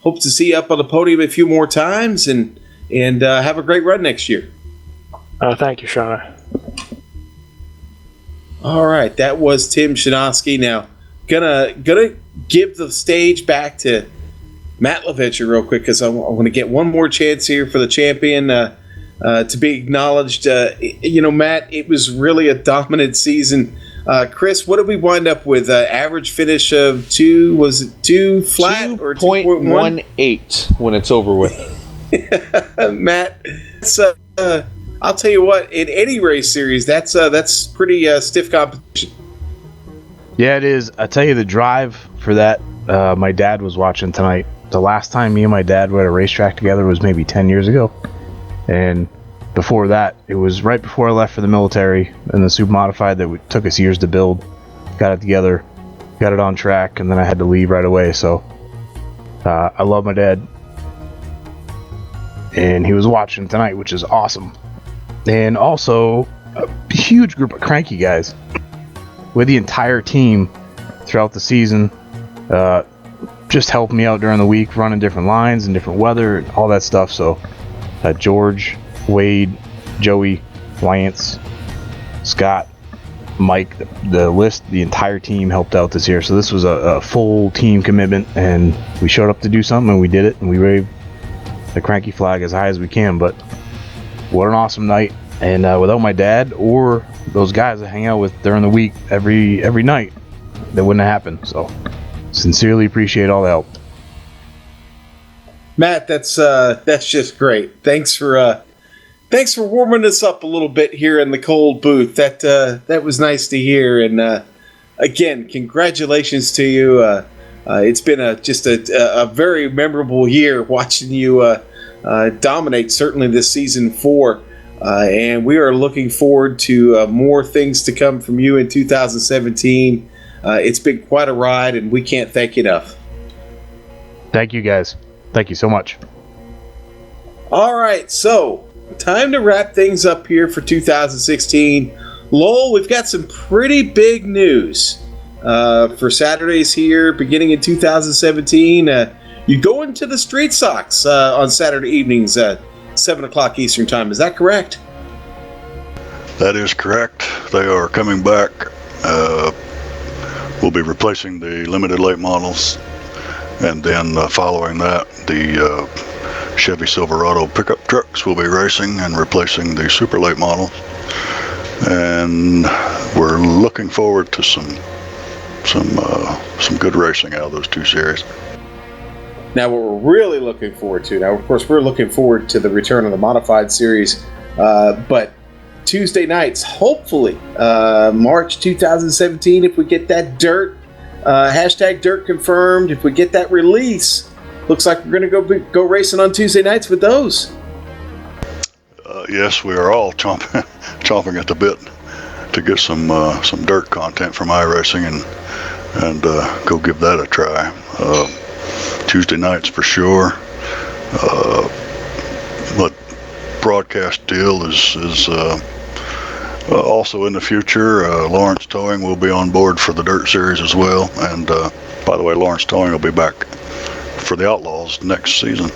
Hope to see you up on the podium a few more times, and have a great run next year. Thank you, Sean. All right, that was Tim Shinoski. Now, gonna give the stage back to Matt LaVenture real quick, because I want to get one more chance here for the champion to be acknowledged. Matt, it was really a dominant season. Chris, what did we wind up with? Average finish of 2? Was it 2 flat or 2.18 when it's over with? Matt, I'll tell you what. In any race series, that's pretty stiff competition. Yeah, it is. I tell you, the drive for that. My dad was watching tonight. The last time me and my dad were at a racetrack together was maybe 10 years ago. And before that, it was right before I left for the military and the Super Modified that took us years to build. Got it together, got it on track, and then I had to leave right away. So I love my dad. And he was watching tonight, which is awesome. And also, a huge group of cranky guys. with the entire team throughout the season. Just helped me out during the week, running different lines and different weather and all that stuff. So George, Wade, Joey, Lance, Scott, Mike, the list, the entire team helped out this year. So this was a full team commitment, and we showed up to do something, and we did it, and we waved the cranky flag as high as we can. But what an awesome night. And without my dad or those guys I hang out with during the week every night, that wouldn't have happened. So sincerely appreciate all the help. Matt, that's just great. Thanks for warming us up a little bit here in the cold booth. That was nice to hear. And again, congratulations to you. It's been just a very memorable year watching you dominate, certainly this season 4. And we are looking forward to more things to come from you in 2017. It's been quite a ride, and we can't thank you enough. Thank you, guys. Thank you so much. All right, so time to wrap things up here for 2016. Lowell, we've got some pretty big news for Saturdays here beginning in 2017. You go into the Street Sox on Saturday evenings at 7 o'clock Eastern Time. Is that correct? That is correct. They are coming back. We'll be replacing the limited late models, and then following that, the Chevy Silverado pickup trucks will be racing and replacing the super late models. And we're looking forward to some good racing out of those two series. Now, what we're really looking forward to, now, of course, we're looking forward to the return of the modified series, but Tuesday nights, hopefully, March 2017, if we get that dirt, hashtag dirt confirmed, if we get that release, looks like we're going to go racing on Tuesday nights with those. Yes, we are all chomping at the bit to get some dirt content from iRacing and go give that a try. Tuesday nights for sure. But broadcast deal is also in the future. Lawrence Towing will be on board for the dirt series as well. And by the way, Lawrence Towing will be back for the Outlaws next season.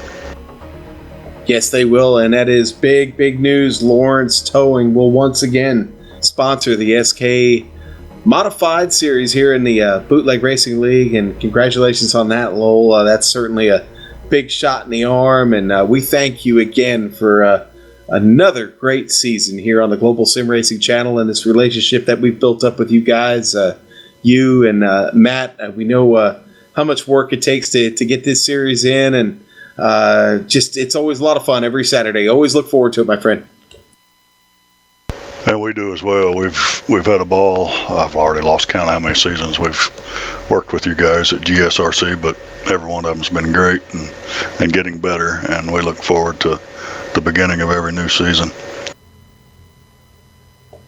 Yes, they will, and that is big news. Lawrence Towing will once again sponsor the SK Modified Series here in the Bootleg Racing League, and congratulations on that, Lowell. That's certainly a big shot in the arm, and we thank you again for another great season here on the Global Sim Racing Channel and this relationship that we've built up with you guys, you and Matt. We know how much work it takes to get this series in, and it's always a lot of fun every Saturday. Always look forward to it, my friend. And we do as well. We've had a ball. I've already lost count how many seasons we've worked with you guys at GSRC, but every one of them's been great and getting better, and we look forward to the beginning of every new season.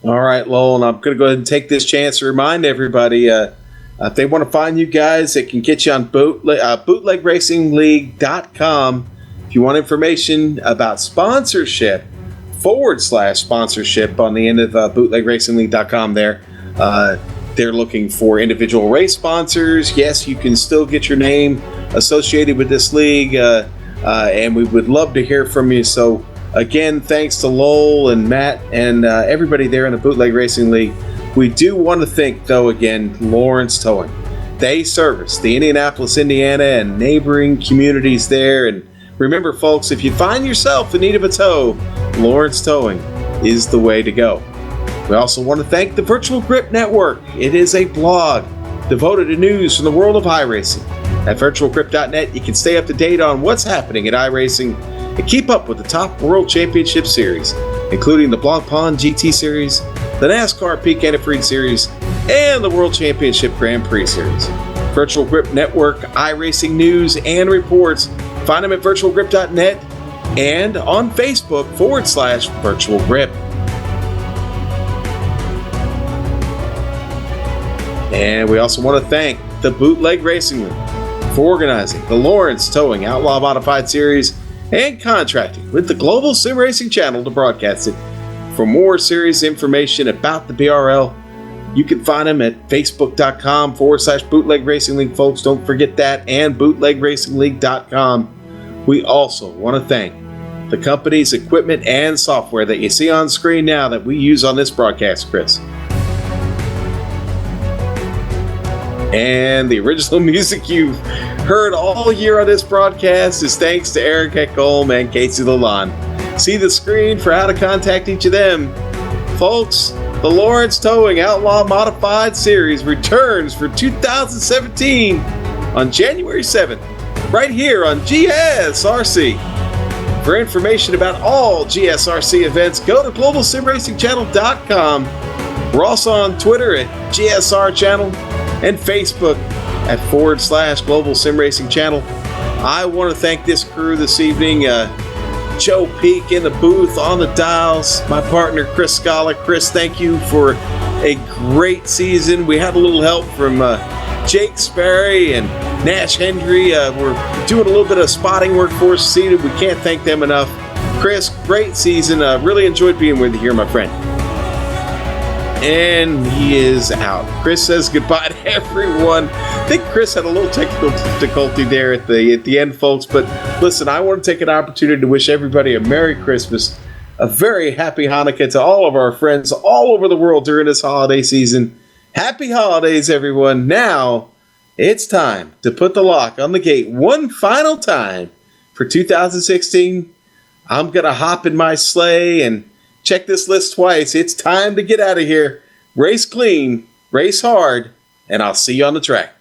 All right, Lowell, and I'm going to go ahead and take this chance to remind everybody, if they want to find you guys, they can get you on bootlegracingleague.com. If you want information about sponsorship, /sponsorship on the end of bootlegracingleague.com there. They're looking for individual race sponsors. Yes, you can still get your name associated with this league, and we would love to hear from you. So, again, thanks to Lowell and Matt and everybody there in the Bootleg Racing League. We do want to thank, though, again, Lawrence Towing. They service the Indianapolis, Indiana, and neighboring communities there. And remember, folks, if you find yourself in need of a tow, Lawrence Towing is the way to go. We also want to thank the Virtual Grip Network. It is a blog devoted to news from the world of iRacing. At virtualgrip.net, you can stay up to date on what's happening at iRacing and keep up with the top World Championship Series, including the Blanc Pond GT Series, the NASCAR Peak Antifreeze Series, and the World Championship Grand Prix Series. Virtual Grip Network, iRacing news, and reports. Find them at virtualgrip.net and on Facebook /Virtual Grip. And we also want to thank the Bootleg Racing League for organizing the Lawrence Towing Outlaw Modified Series and contracting with the Global Sim Racing Channel to broadcast it. For more series information about the BRL, You can find them at facebook.com/Bootleg Racing League, folks. Don't forget that, and bootlegracingleague.com. We also want to thank the company's equipment and software that you see on screen now that we use on this broadcast, Chris. And the original music you've heard all year on this broadcast is thanks to Eric Heckholm and Casey Lalonde. See the screen for how to contact each of them. Folks, the Lawrence Towing Outlaw Modified Series returns for 2017 on January 7th, right here on GSRC. For information about all GSRC events, go to globalsimracingchannel.com. We're also on Twitter at GSR Channel and Facebook at /Global Sim Racing Channel. I want to thank this crew this evening. Joe Peak in the booth, on the dials, my partner Chris Scala. Chris, thank you for a great season. We had a little help from Jake Sperry and Nash Hendry. We're doing a little bit of spotting work for us seated. We can't thank them enough. Chris, great season. Really enjoyed being with you here, my friend. And he is out. Chris says goodbye to everyone. I think Chris had a little technical difficulty there at the end, folks. But listen, I want to take an opportunity to wish everybody a Merry Christmas, a very happy Hanukkah to all of our friends all over the world during this holiday season. Happy holidays, everyone. Now, it's time to put the lock on the gate one final time for 2016. I'm going to hop in my sleigh and check this list twice. It's time to get out of here. Race clean, race hard, and I'll see you on the track.